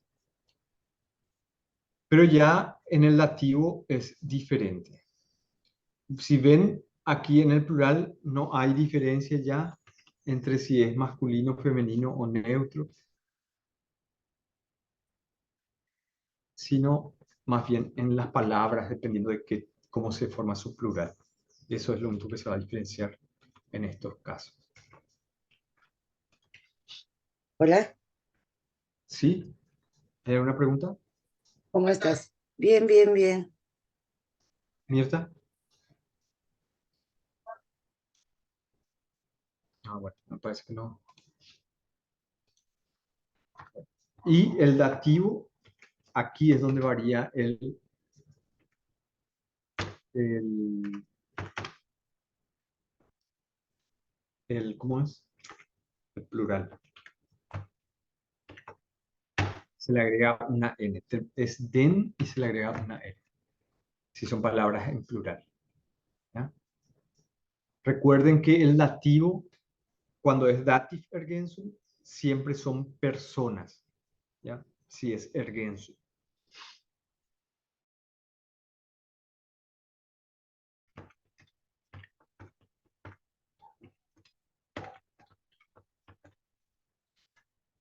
Pero ya en el dativo es diferente. Si ven, aquí en el plural no hay diferencia ya entre si es masculino, femenino o neutro, sino más bien en las palabras, dependiendo de cómo se forma su plural. Eso es lo único que se va a diferenciar en estos casos. Hola, ¿Sí? ¿Hay alguna pregunta, ¿cómo estás? Bien, bien, bien. Mirta? Bueno, me parece que no. Y el dativo, aquí es donde varía ¿cómo es? El plural. Se le agrega una N. Es den y se le agrega una N. Si son palabras en plural. ¿Ya? Recuerden que el dativo, cuando es dativ ergensum, siempre son personas. ¿Ya? Si es ergensum.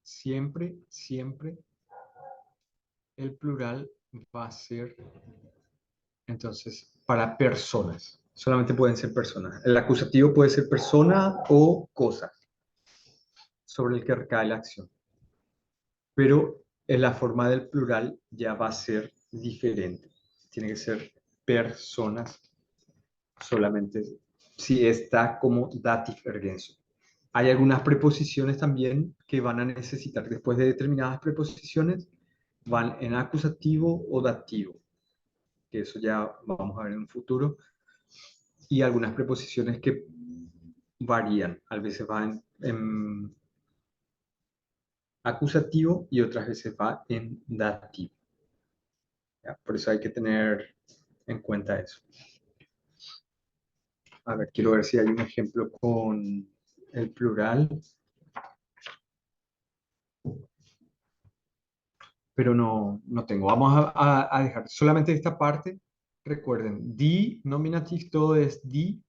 Siempre, siempre el plural va a ser, entonces, para personas. Solamente pueden ser personas. El acusativo puede ser persona o cosa sobre el que recae la acción. Pero en la forma del plural ya va a ser diferente. Tiene que ser personas solamente si está como dativ ergensum. Hay algunas preposiciones también que van a necesitar, después de determinadas preposiciones, van en acusativo o dativo, que eso ya vamos a ver en un futuro, y algunas preposiciones que varían, a veces van en acusativo y otras veces va en dativo. ¿Ya? Por eso hay que tener en cuenta eso. A ver, quiero ver si hay un ejemplo con el plural. Pero no tengo. Vamos a dejar solamente esta parte. Recuerden, di, nominative, todo es di.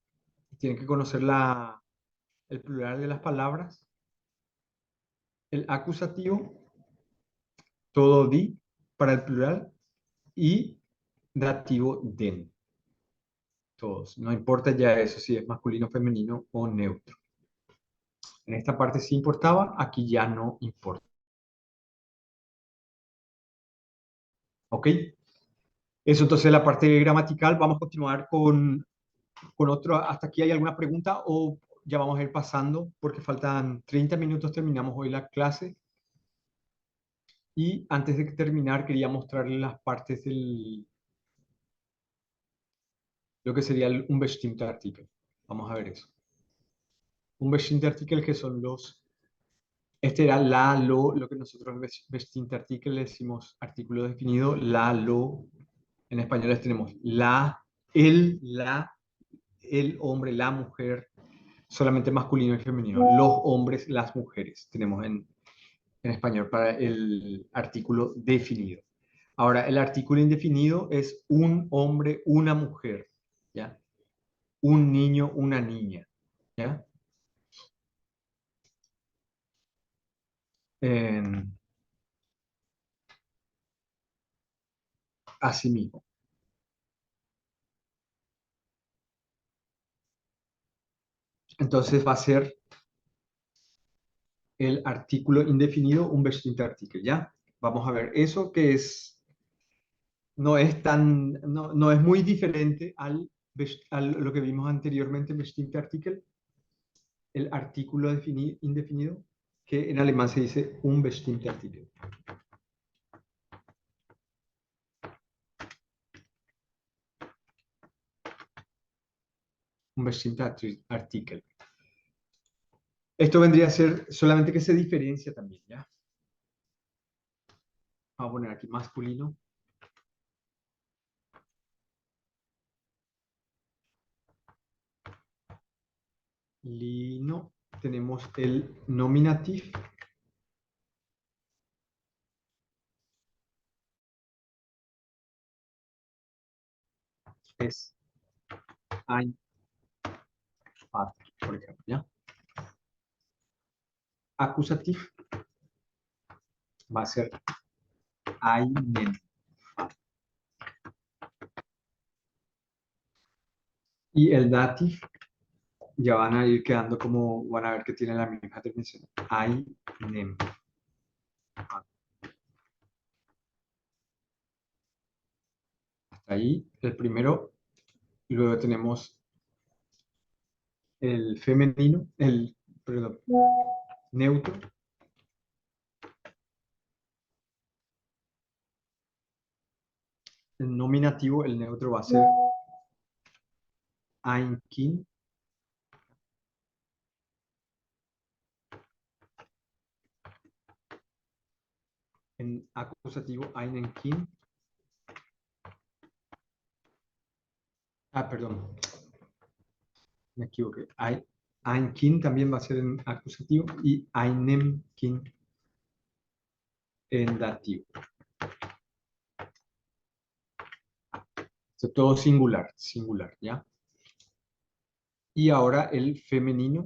Tienen que conocer el plural de las palabras. El acusativo, todo di. para el plural y dativo den. Todos. No importa ya eso si es masculino, femenino o neutro. En esta parte sí importaba, aquí ya no importa. ¿Ok? Eso entonces la parte gramatical. Vamos a continuar con otro. ¿Hasta aquí hay alguna pregunta o ya vamos a ir pasando? Porque faltan 30 minutos, terminamos hoy la clase. Y antes de terminar, quería mostrarles las partes del, lo que sería un bestimmte Artikel. Vamos a ver eso. Un bestimmte Artikel que son los... Este era la, lo que nosotros en bestimmte Artikel le decimos artículo definido, la, lo. En español tenemos la, el hombre, la mujer, solamente masculino y femenino. Los hombres, las mujeres. Tenemos en español para el artículo definido. Ahora, el artículo indefinido es un hombre, una mujer, ¿ya? Un niño, una niña, ¿ya? Así mismo. Entonces va a ser el artículo indefinido un bestimmte Artikel, ¿ya? Vamos a ver, eso que es, no es tan, no es muy diferente a lo que vimos anteriormente en bestimmte Artikel, el artículo indefinido, que en alemán se dice un bestimmte Artikel. Un bestimmte Artikel. Esto vendría a ser solamente que se diferencia también, ¿ya? Vamos a poner aquí masculino. Lino. Tenemos el nominativ. Es ein Vater, por ejemplo, ¿ya? Acusativ va a ser einen. Y el dativ ya van a ir quedando como, van a ver que tienen la misma definición. Einem. Hasta ahí el primero. Y luego tenemos el femenino, perdón, neutro. El nominativo, el neutro va a ser ein Kind. En acusativo, einen Kind. Perdón, me equivoqué. Ein Kind también va a ser en acusativo y einem Kind en dativo. Esto es todo singular, singular, ¿ya? Y ahora el femenino.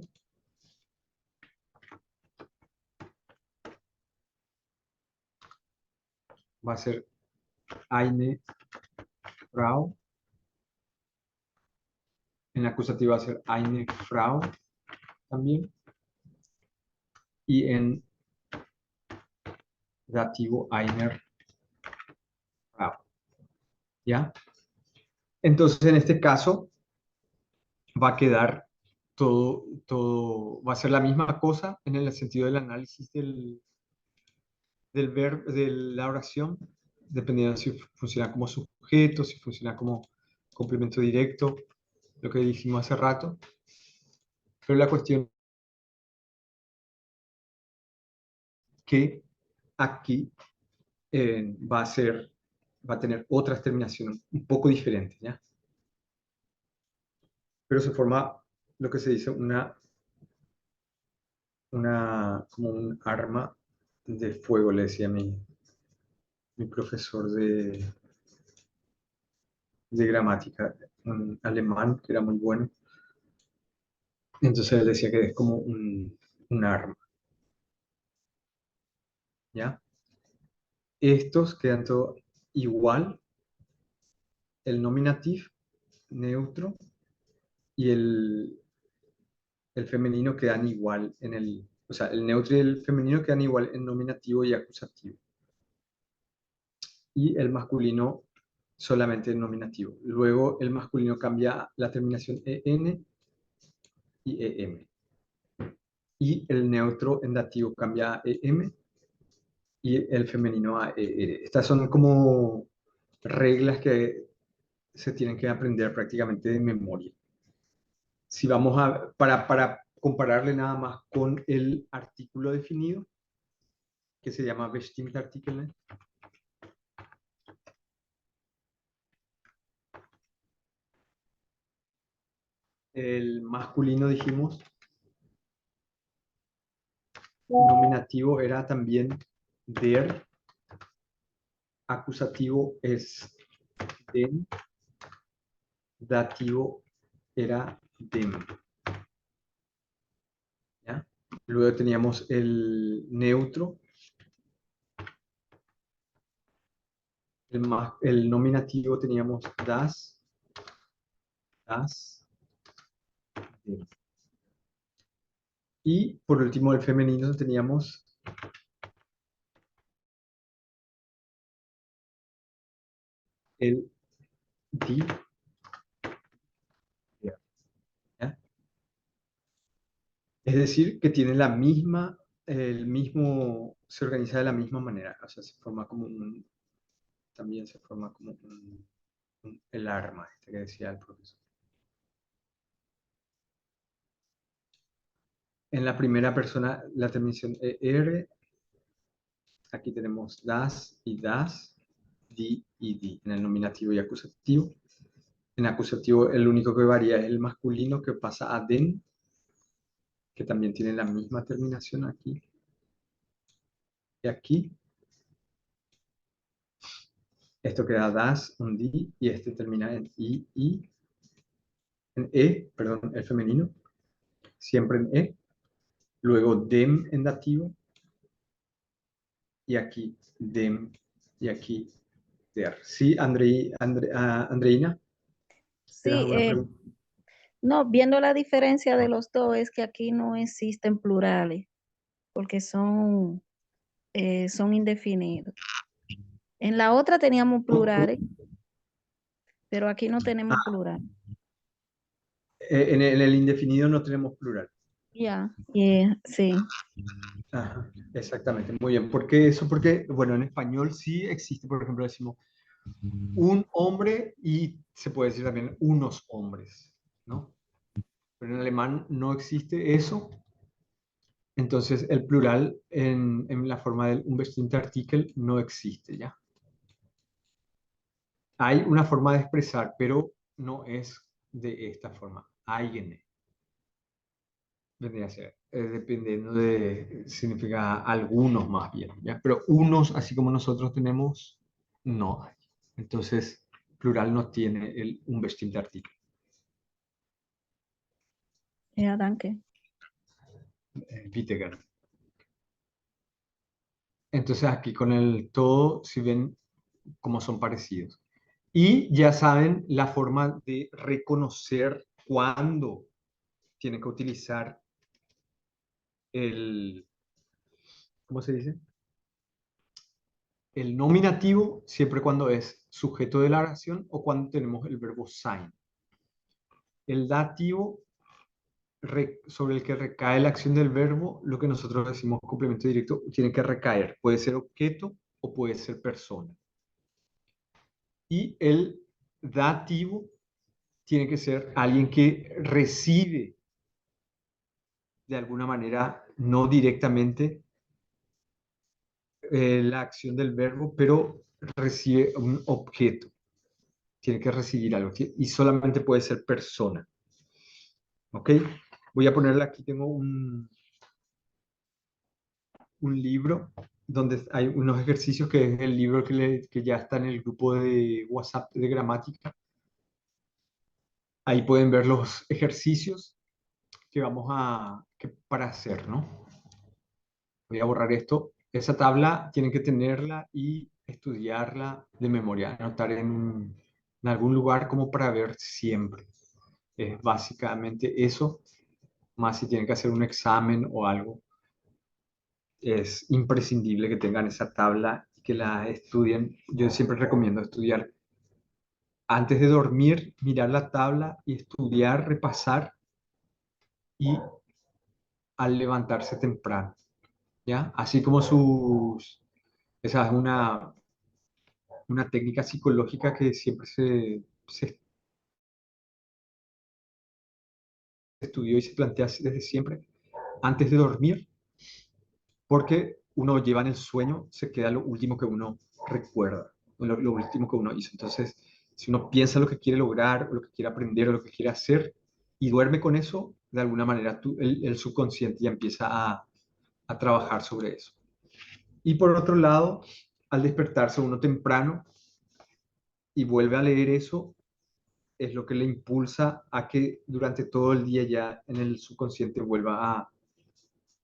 Va a ser eine Frau. En acusativo va a ser eine Frau también. Y en dativo einer Frau. ¿Ya? Entonces, en este caso, va a quedar todo va a ser la misma cosa en el sentido del análisis del verbo, de la oración, dependiendo si funciona como sujeto, si funciona como complemento directo, lo que dijimos hace rato. Pero la cuestión que aquí va a tener otras terminaciones un poco diferentes, ¿ya? Pero se forma lo que se dice como un arma de fuego, le decía mi profesor de gramática, un alemán que era muy bueno. Entonces él decía que es como un arma, ¿ya? estos quedan todo igual, el nominativ neutro y el femenino quedan igual en o sea, el neutro y el femenino quedan igual en nominativo y acusativo. Y el masculino solamente en nominativo. Luego el masculino cambia la terminación en y em. Y el neutro en dativo cambia a em y el femenino a er. Estas son como reglas que se tienen que aprender prácticamente de memoria. Si vamos para compararle nada más con el artículo definido, que se llama bestimmte Artikel, el masculino dijimos, nominativo era también der, acusativo es den, dativo era dem. ¿Ya? Luego teníamos el neutro, el nominativo teníamos das, dem. Y por último el femenino teníamos el di, ¿ya? Es decir, que tiene la misma, se organiza de la misma manera, o sea, se forma como también se forma como el arma, este que decía el profesor. En la primera persona, la terminación er, aquí tenemos das y das, di y di, en el nominativo y acusativo. En acusativo, el único que varía es el masculino, que pasa a den, que también tiene la misma terminación aquí y aquí. Esto queda das, un di, y este termina en i, en e, perdón, el femenino, siempre en e. Luego dem en dativo, y aquí dem, y aquí der. ¿Sí, Andreina? ¿Tienes Sí, alguna pregunta? no, viendo la diferencia de los dos es que aquí no existen plurales, porque son indefinidos. En la otra teníamos plurales, pero aquí no tenemos plural. En el indefinido no tenemos plural. Ya, sí. Ajá, exactamente, muy bien. ¿Por qué eso? Porque, bueno, en español sí existe, por ejemplo, decimos un hombre y se puede decir también unos hombres, ¿no? Pero en alemán no existe eso. Entonces, el plural en la forma del un bestimmte Artikel no existe ya. Hay una forma de expresar, pero no es de esta forma. Eigene. Vendría a ser, dependiendo de, significa algunos más bien, ¿ya? Pero unos, así como nosotros tenemos, no hay. Entonces, plural no tiene un bestimmte Artikel. Ya, danke. Witteger. Entonces, aquí con el todo, si ven cómo son parecidos. Y ya saben la forma de reconocer cuándo tienen que utilizar ¿cómo se dice? El nominativo siempre cuando es sujeto de la oración o cuando tenemos el verbo sein. El dativo sobre el que recae la acción del verbo, lo que nosotros decimos complemento directo, tiene que recaer. Puede ser objeto o puede ser persona. Y el dativo tiene que ser alguien que recibe de alguna manera, no directamente, la acción del verbo, pero recibe un objeto. Tiene que recibir algo. Y solamente puede ser persona. ¿Ok? Voy a ponerle aquí, tengo un libro donde hay unos ejercicios, que es el libro que ya está en el grupo de WhatsApp de gramática. Ahí pueden ver los ejercicios que vamos para hacer, ¿no? Voy a borrar esto. Esa tabla tienen que tenerla y estudiarla de memoria, anotar en algún lugar como para ver siempre. Es básicamente eso, más si tienen que hacer un examen o algo. Es imprescindible que tengan esa tabla y que la estudien. Yo siempre recomiendo estudiar antes de dormir, mirar la tabla y estudiar, repasar y al levantarse temprano, ¿ya? Así como esa es una técnica psicológica que siempre se estudió y se plantea desde siempre, antes de dormir, porque uno lleva en el sueño, se queda lo último que uno recuerda, lo último que uno hizo. Entonces, si uno piensa lo que quiere lograr, o lo que quiere aprender, o lo que quiere hacer, y duerme con eso, de alguna manera el subconsciente ya empieza a trabajar sobre eso. Y por otro lado, al despertarse uno temprano y vuelve a leer eso, es lo que le impulsa a que durante todo el día ya en el subconsciente vuelva a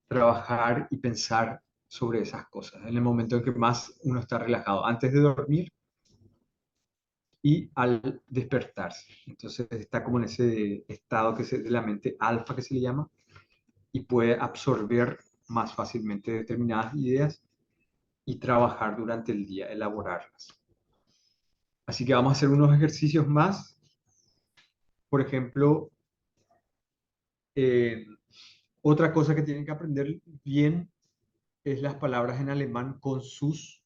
trabajar y pensar sobre esas cosas, en el momento en que más uno está relajado, antes de dormir y al despertarse. Entonces está como en ese estado de la mente alfa que se le llama y puede absorber más fácilmente determinadas ideas y trabajar durante el día, elaborarlas. Así que vamos a hacer unos ejercicios más. Por ejemplo, eh, otra cosa que tienen que aprender bien es las palabras en alemán con sus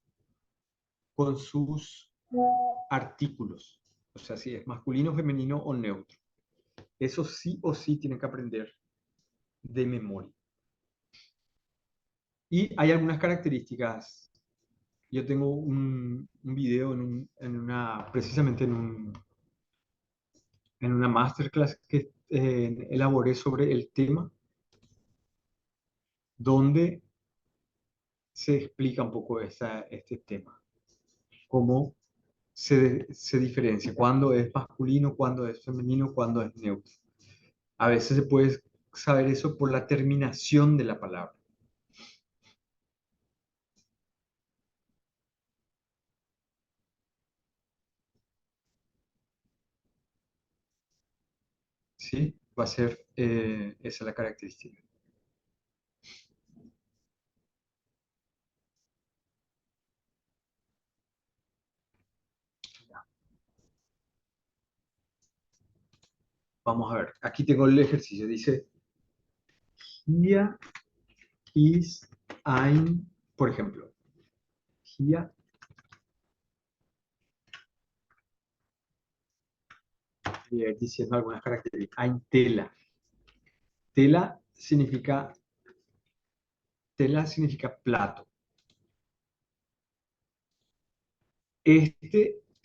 artículos. O sea, si es masculino, femenino o neutro. Eso sí o sí tienen que aprender de memoria. Y hay algunas características. Yo tengo un video precisamente en una masterclass que elaboré sobre el tema, donde se explica un poco este tema, cómo se diferencia, cuándo es masculino, cuándo es femenino, cuándo es neutro. A veces se puede saber eso por la terminación de la palabra. ¿Sí? Va a ser esa la característica. Vamos a ver, aquí tengo el ejercicio. Dice, hier ist ein, por ejemplo, hier, diciendo algunas características. Ein Tela. Tela significa plato.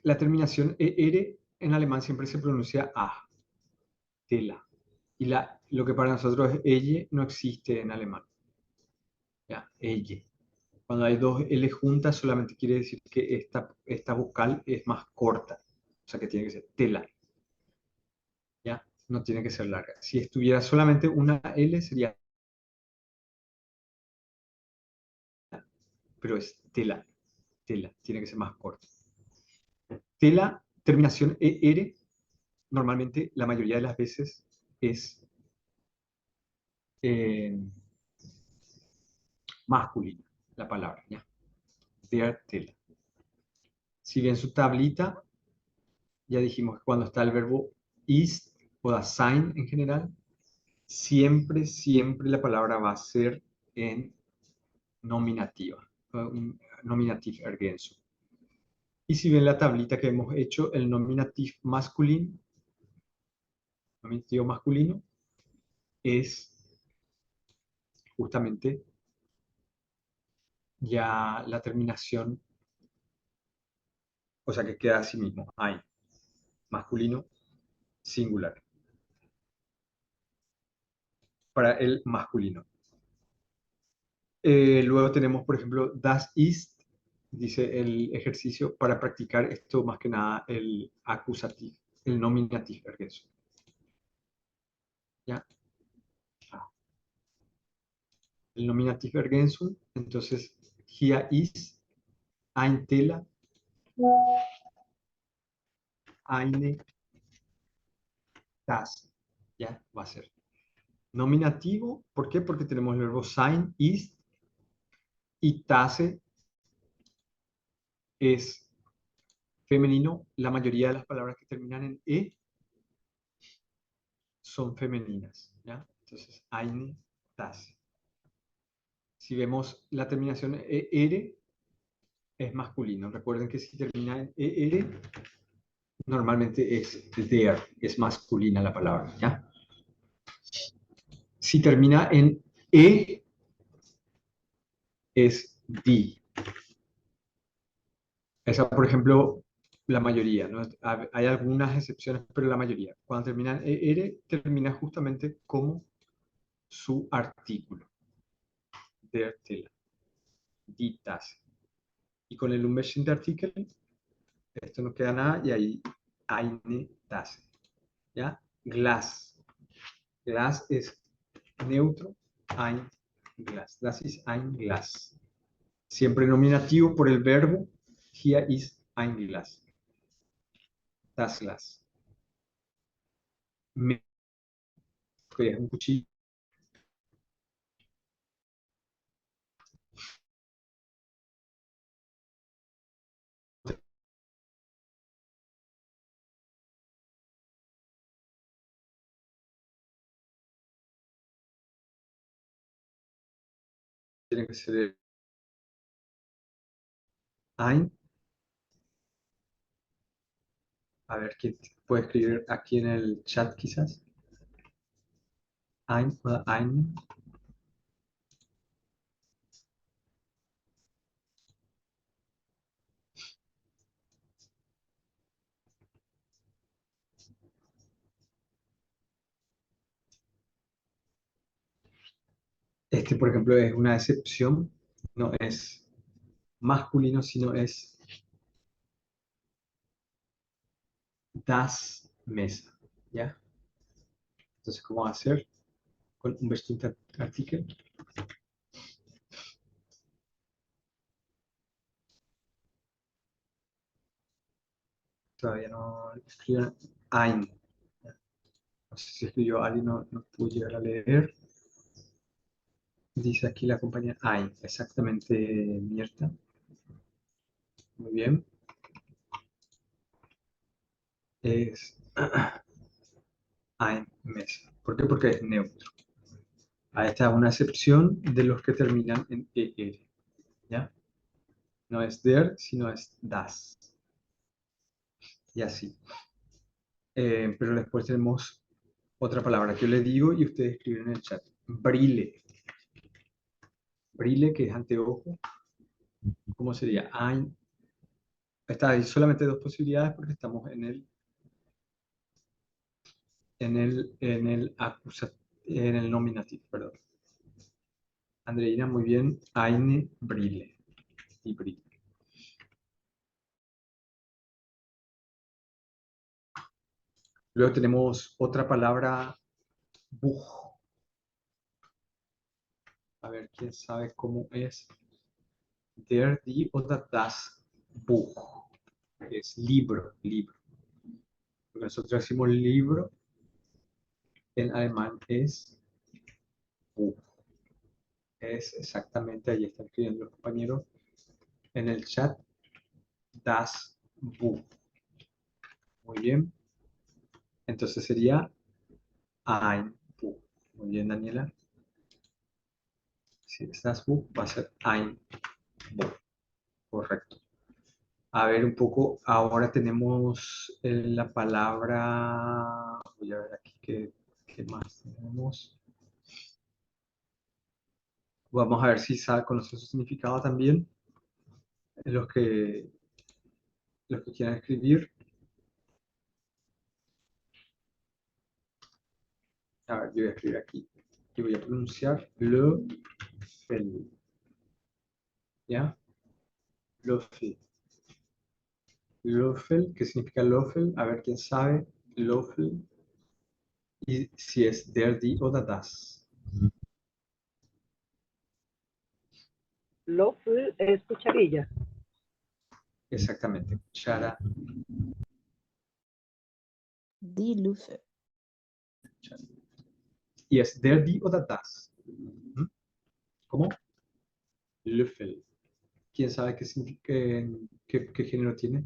La terminación ER en alemán siempre se pronuncia A, Tela. Y lo que para nosotros es elle no existe en alemán. Ya, elle. Cuando hay dos L juntas, solamente quiere decir que esta vocal es más corta. O sea que tiene que ser tela. ¿Ya? No tiene que ser larga. Si estuviera solamente una L, sería, pero es tela. Tela. Tiene que ser más corta. Tela, terminación ER, normalmente la mayoría de las veces es eh, masculina la palabra. ¿Ya? Der Tela. Si bien su tablita, ya dijimos que cuando está el verbo ist o das sein en general, siempre, siempre la palabra va a ser en nominativa, un nominativ ergänzung. Y si ven la tablita que hemos hecho, el nominativo masculino, es justamente ya la terminación, o sea que queda así mismo, hay, masculino, singular, para el masculino. Luego tenemos, por ejemplo, das ist, dice el ejercicio, para practicar esto más que nada el acusativo, el nominativ ergänzung. ¿Ya? El nominativ ergänzung, entonces hier ist ein Teller, eine Tasse. Ya, va a ser nominativo. ¿Por qué? Porque tenemos el verbo sein, ist, y Tasse es femenino. La mayoría de las palabras que terminan en E son femeninas. ¿Ya? Entonces, eine Tasse. Si vemos la terminación ER, es masculino. Recuerden que si termina en ER, normalmente es there, es masculina la palabra. ¿Ya? Si termina en E, es die. Esa, por ejemplo, la mayoría, ¿no? Hay algunas excepciones, pero la mayoría. Cuando termina en ER, termina justamente como su artículo. Der Teller. Die Tasse. Y con el unbestimmte Artikel, esto no queda nada, y ahí eine Tasse. ¿Ya? Glas. Glas es neutro, ein Glas. Das ist ein Glas. Siempre nominativo por el verbo, hier ist ein Glas. Das Glas. Es un cuchillo. Tiene que ser ein. A ver, ¿quién puede escribir aquí en el chat quizás? Ein o ein. Este, por ejemplo, es una excepción. No es masculino, sino es das Mesa. ¿Ya? Entonces, ¿cómo va a ser? Con un bestimmte Artikel. Todavía no escriben ein. No sé si escribió alguien, no pude llegar a leer. Dice aquí la compañía ein. Exactamente, Mirta. Muy bien. Es ein Mesa. ¿Por qué? Porque es neutro. Ahí está una excepción de los que terminan en ER. ¿Ya? No es der, sino es das. Y así. Pero después tenemos otra palabra que yo le digo y ustedes escriben en el chat. Brille. Brille, que es anteojo. ¿Cómo sería? Ein. Hay solamente dos posibilidades porque estamos en el nominativo, perdón. Andreina, muy bien. Eine Brille. Y Brille. Luego tenemos otra palabra, Buch. A ver, ¿quién sabe cómo es? Der, die oder das Buch. Es libro, libro. Nosotros decimos libro, en alemán es Buch. Es exactamente, ahí están escribiendo los compañeros en el chat, das Buch. Muy bien. Entonces sería ein Buch. Muy bien, Daniela. Si es das Buch, va a ser ein Buch. Correcto. A ver, un poco, ahora tenemos la palabra, voy a ver aquí qué más tenemos. Vamos a ver si conoce su significado también. Los que, los que quieran escribir. A ver, yo voy a escribir aquí. Y voy a pronunciar Löffel. ¿Ya? Löffel. Löffel, ¿qué significa Löffel? A ver quién sabe. Löffel. Y si es der, die o das. Löffel es cucharilla. Exactamente, cuchara. Die Löffel. Y es der, die oder das. ¿Mm? ¿Cómo? Löffel. ¿Quién sabe qué significa, qué género tiene?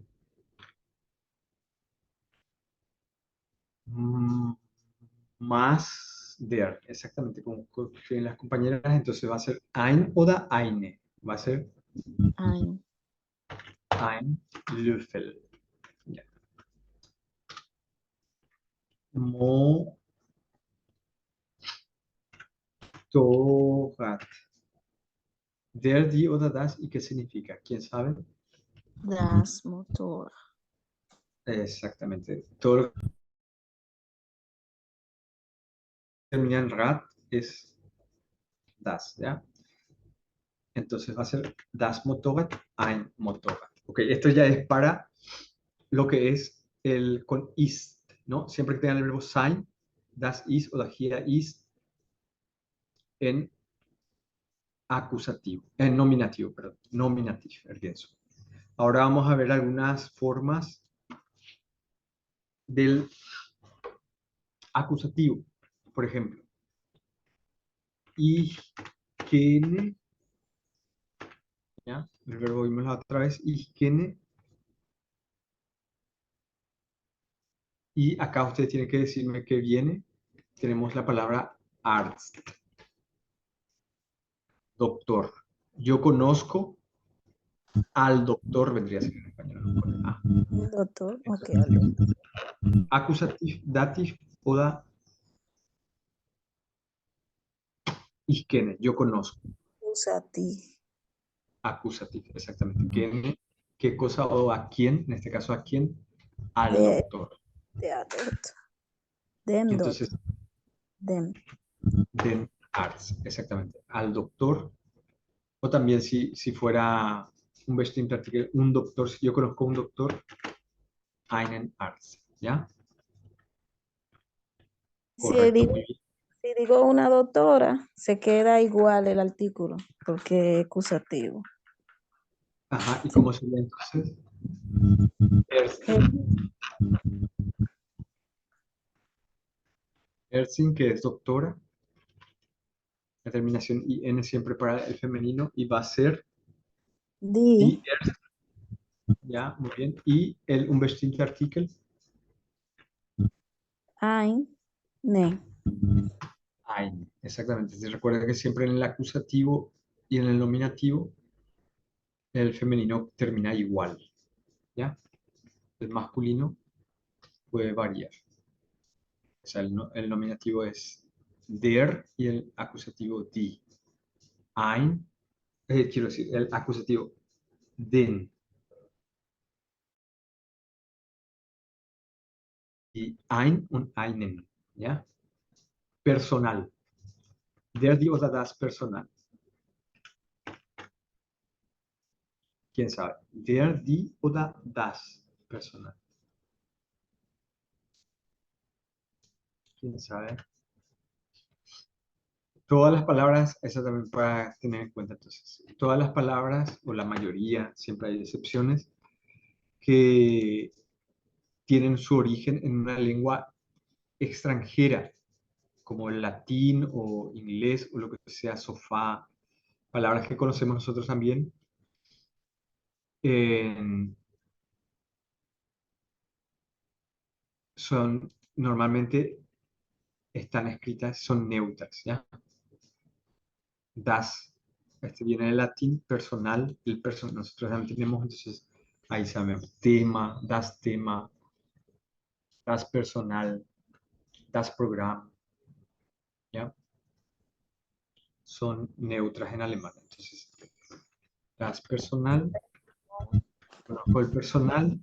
Mm, más der, exactamente como en las compañeras, entonces va a ser ein oder eine. Va a ser Ein. ein Löffel. Ya. Motorrad. Der, die oder das, ¿y qué significa? ¿Quién sabe? Das Motor. Exactamente. Todo lo que termina en rad es das, ¿ya? Entonces va a ser das Motorrad, ein Motorrad. Ok, esto ya es para lo que es el con ist, ¿no? Siempre que tengan el verbo sein, das ist o das hier ist en acusativo, en nominativo, perdón, nominativo, ergänzung. Ahora vamos a ver algunas formas del acusativo. Por ejemplo, ich kenne, ¿ya? El verbo vimos la otra vez, ich kenne. Y acá usted tiene que decirme que viene. Tenemos la palabra Arzt, doctor. Yo conozco al doctor, vendría a ser en español, con A. Doctor. Ok, Entonces, acusativ, dativ oder ich kenne, yo conozco. Acusativo. Acusativ, exactamente. Kenne, ¿qué cosa o a quién? En este caso, ¿a quién? Al De, doctor. Doctor. Den Entonces, Doctor. Den. den Arzt, exactamente. Al doctor. O también si fuera un bestimmter Artikel, un doctor, si yo conozco un doctor, einen Arzt, ¿ya? Si Correcto, digo, muy bien. si digo una doctora, se queda igual el artículo, porque es acusativo. Ajá, ¿y cómo sería entonces? Eh, Erzin, que es doctora, la terminación IN siempre para el femenino, y va a ser Die, die Erst, ya, muy bien. Y el un bestimmter Artikel, ein, ne. ein, exactamente. Se recuerda que siempre en el acusativo y en el nominativo, el femenino termina igual, ¿ya? El masculino puede variar. O sea, el nominativo es der y el acusativo die. Ein, quiero decir, el acusativo den y ein und einen, ¿ya? Personal. Der, die oder das personal. ¿Quién sabe? Der, die oder das personal. ¿Quién sabe? Todas las palabras, eso también para tener en cuenta entonces, todas las palabras, o la mayoría, siempre hay excepciones, que tienen su origen en una lengua extranjera, como el latín o inglés o lo que sea, sofá, palabras que conocemos nosotros también, eh, son normalmente están escritas, son neutras, ¿ya? Das, este viene del latín personal, nosotros también tenemos, entonces ahí sabemos, tema, das personal, das Programm, ¿ya? Son neutras en alemán, entonces das personal, conozco el personal,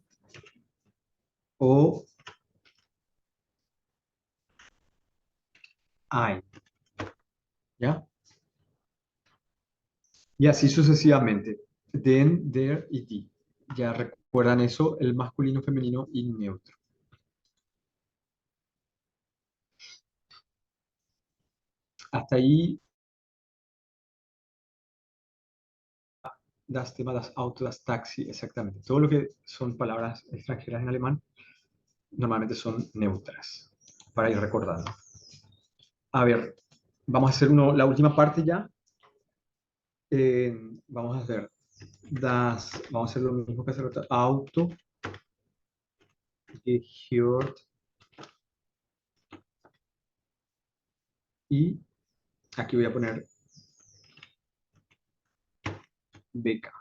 o ein, ¿ya? Y así sucesivamente. Den, der y die. Ya recuerdan eso, el masculino, femenino y neutro. Hasta ahí das Thema, das Auto, das Taxi, exactamente. Todo lo que son palabras extranjeras en alemán normalmente son neutras, para ir recordando. A ver, vamos a hacer la última parte ya. Vamos a hacer vamos a hacer lo mismo que hacer otra. Auto, gehört, y aquí voy a poner beca.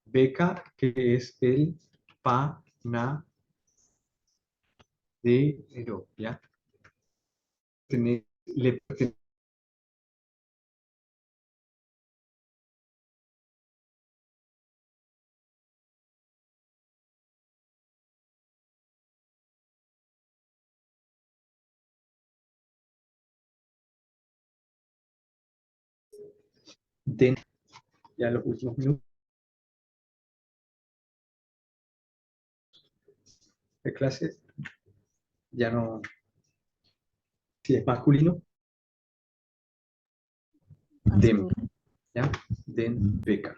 Beca, que es el panadero, ¿ya? Le pertenece ya en los últimos minutos de clase, ya no, si es masculino, dem, Masculino. ¿ya? Den beca.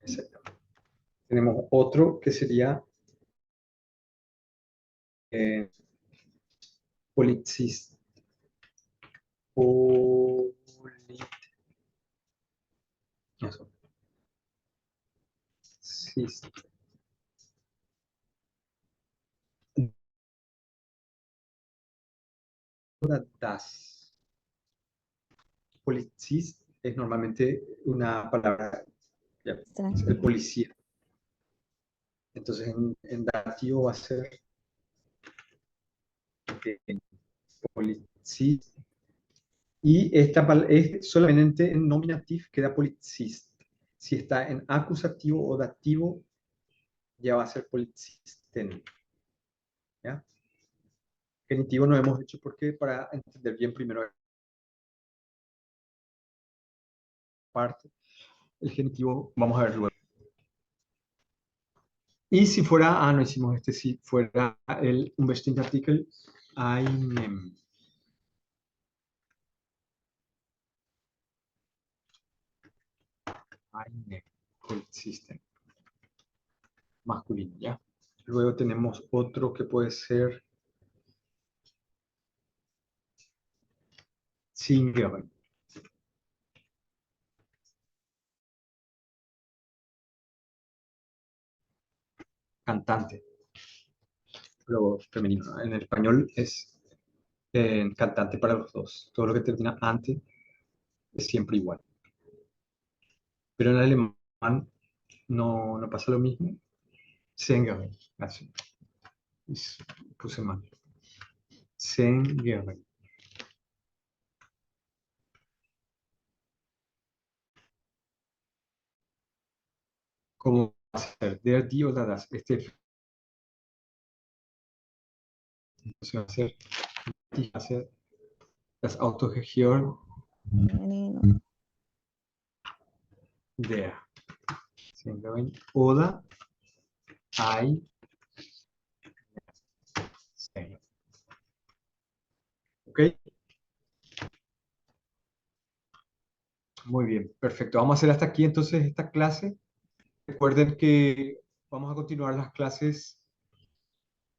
Exacto. Tenemos otro que sería Polizist. Eso. Das. Polizist es normalmente una palabra, ya, es el policía. Entonces en dativo va a ser Polizist. Y esta es solamente en nominativo queda Polizist. Si está en acusativo o dativo, ya va a ser Polizisten. ¿Ya? Genitivo no hemos dicho porque para entender bien primero parte. El genitivo vamos a ver luego. Y si fuera, no hicimos si fuera un bestimmter Artikel, einem. Eine Polizisten. Masculino, ¿ya? Luego tenemos otro que puede ser Sängerin. Cantante. Pero femenino, ¿no? En el español es cantante para los dos. Todo lo que termina ante es siempre igual. Pero en alemán no pasa lo mismo. Sängerin. Así. Puse mal. Sängerin. ¿Cómo va a ser? Der, die o das. Entonces va a ser das Auto gehört Femenino. der. Sängerin. Oder ein Sänger. ¿Ok? Muy bien, perfecto. Vamos a hacer hasta aquí entonces esta clase. Recuerden que vamos a continuar las clases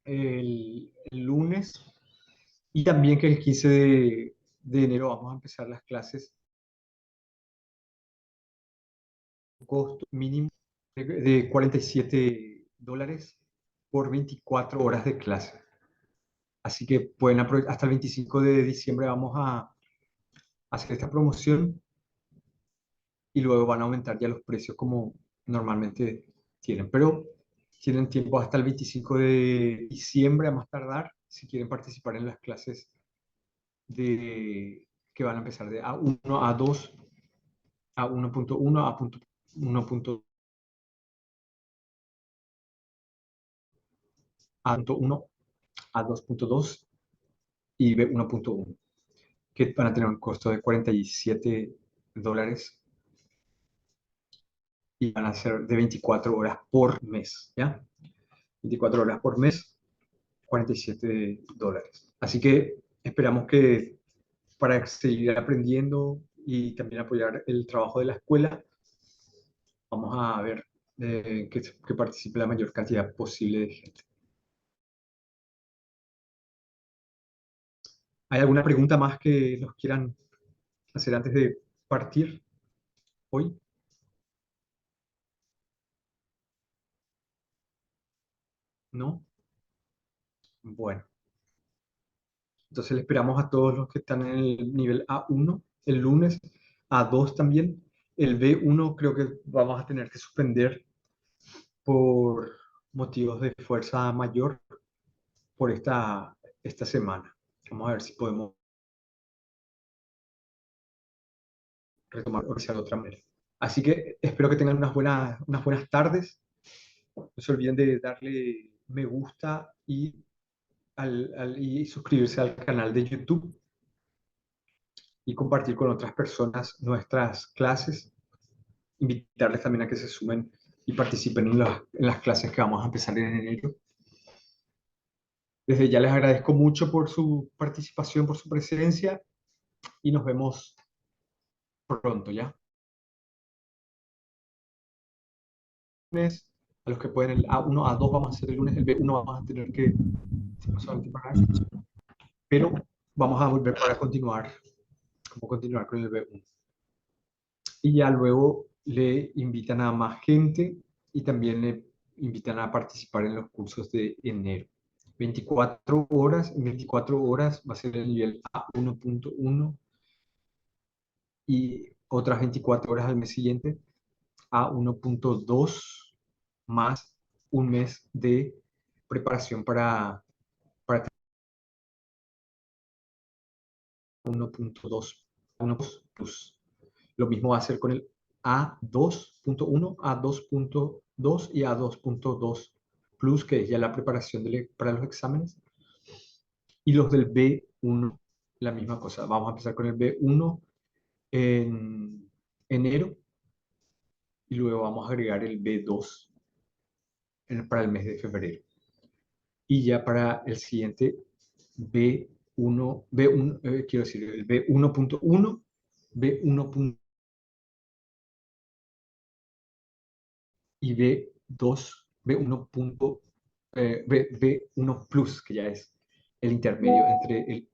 el lunes y también que el 15 de enero vamos a empezar las clases. Costo mínimo de $47 por 24 horas de clase. Así que pueden aprovechar, hasta el 25 de diciembre vamos a hacer esta promoción y luego van a aumentar ya los precios como normalmente tienen. Pero tienen tiempo hasta el 25 de diciembre a más tardar si quieren participar en las clases que van a empezar de A1, A2, A1.1, A1.1, A1, A2.2 y B1.1, que van a tener un costo de $47 y van a ser de 24 horas por mes, ¿ya? 24 horas por mes, $47. Así que esperamos que para seguir aprendiendo y también apoyar el trabajo de la escuela. Vamos a ver que participe la mayor cantidad posible de gente. ¿Hay alguna pregunta más que nos quieran hacer antes de partir hoy? ¿No? Bueno. Entonces le esperamos a todos los que están en el nivel A1 el lunes, A2 también. El B1 creo que vamos a tener que suspender por motivos de fuerza mayor por esta semana. Vamos a ver si podemos retomar o de otra manera. Así que espero que tengan unas buenas tardes. No se olviden de darle me gusta y suscribirse al canal de YouTube y compartir con otras personas nuestras clases. Invitarles también a que se sumen y participen en las clases que vamos a empezar en enero. Desde ya les agradezco mucho por su participación, por su presencia y nos vemos pronto ya. A los que pueden el A1, A2 vamos a hacer el lunes, el B1 vamos a tener que pero vamos a volver para continuar con el B1. Y ya luego le invitan a más gente y también le invitan a participar en los cursos de enero. 24 horas, en 24 horas va a ser el nivel A1.1 y otras 24 horas al mes siguiente A1.2 más un mes de preparación para 1.2 plus. Lo mismo va a hacer con el A2.1, A2.2 y A2.2 plus, que es ya la preparación para los exámenes. Y los del B1, la misma cosa. Vamos a empezar con el B1 en enero y luego vamos a agregar el B2 para el mes de febrero. Y ya para el siguiente B1, quiero decir, el B1.1, B1. Y B2, B1 Plus, que ya es el intermedio entre el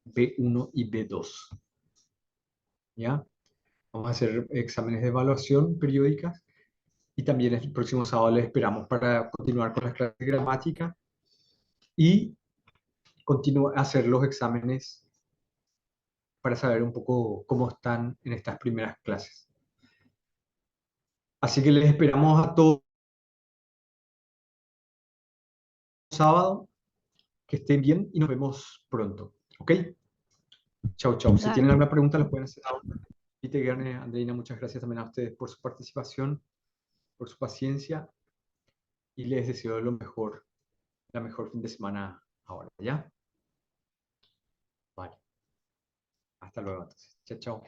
B1 y B2. ¿Ya? Vamos a hacer exámenes de evaluación periódicas y también el próximo sábado les esperamos para continuar con las clases de gramática y hacer los exámenes para saber un poco cómo están en estas primeras clases. Así que les esperamos a todos sábado, que estén bien y nos vemos pronto. ¿Ok? Chau, chau. Si tienen alguna pregunta, la pueden hacer ahora. Y te gane, Andreina, muchas gracias también a ustedes por su participación, por su paciencia y les deseo lo mejor, la mejor fin de semana ahora, ¿ya? Vale. Hasta luego, entonces. Chao, chao.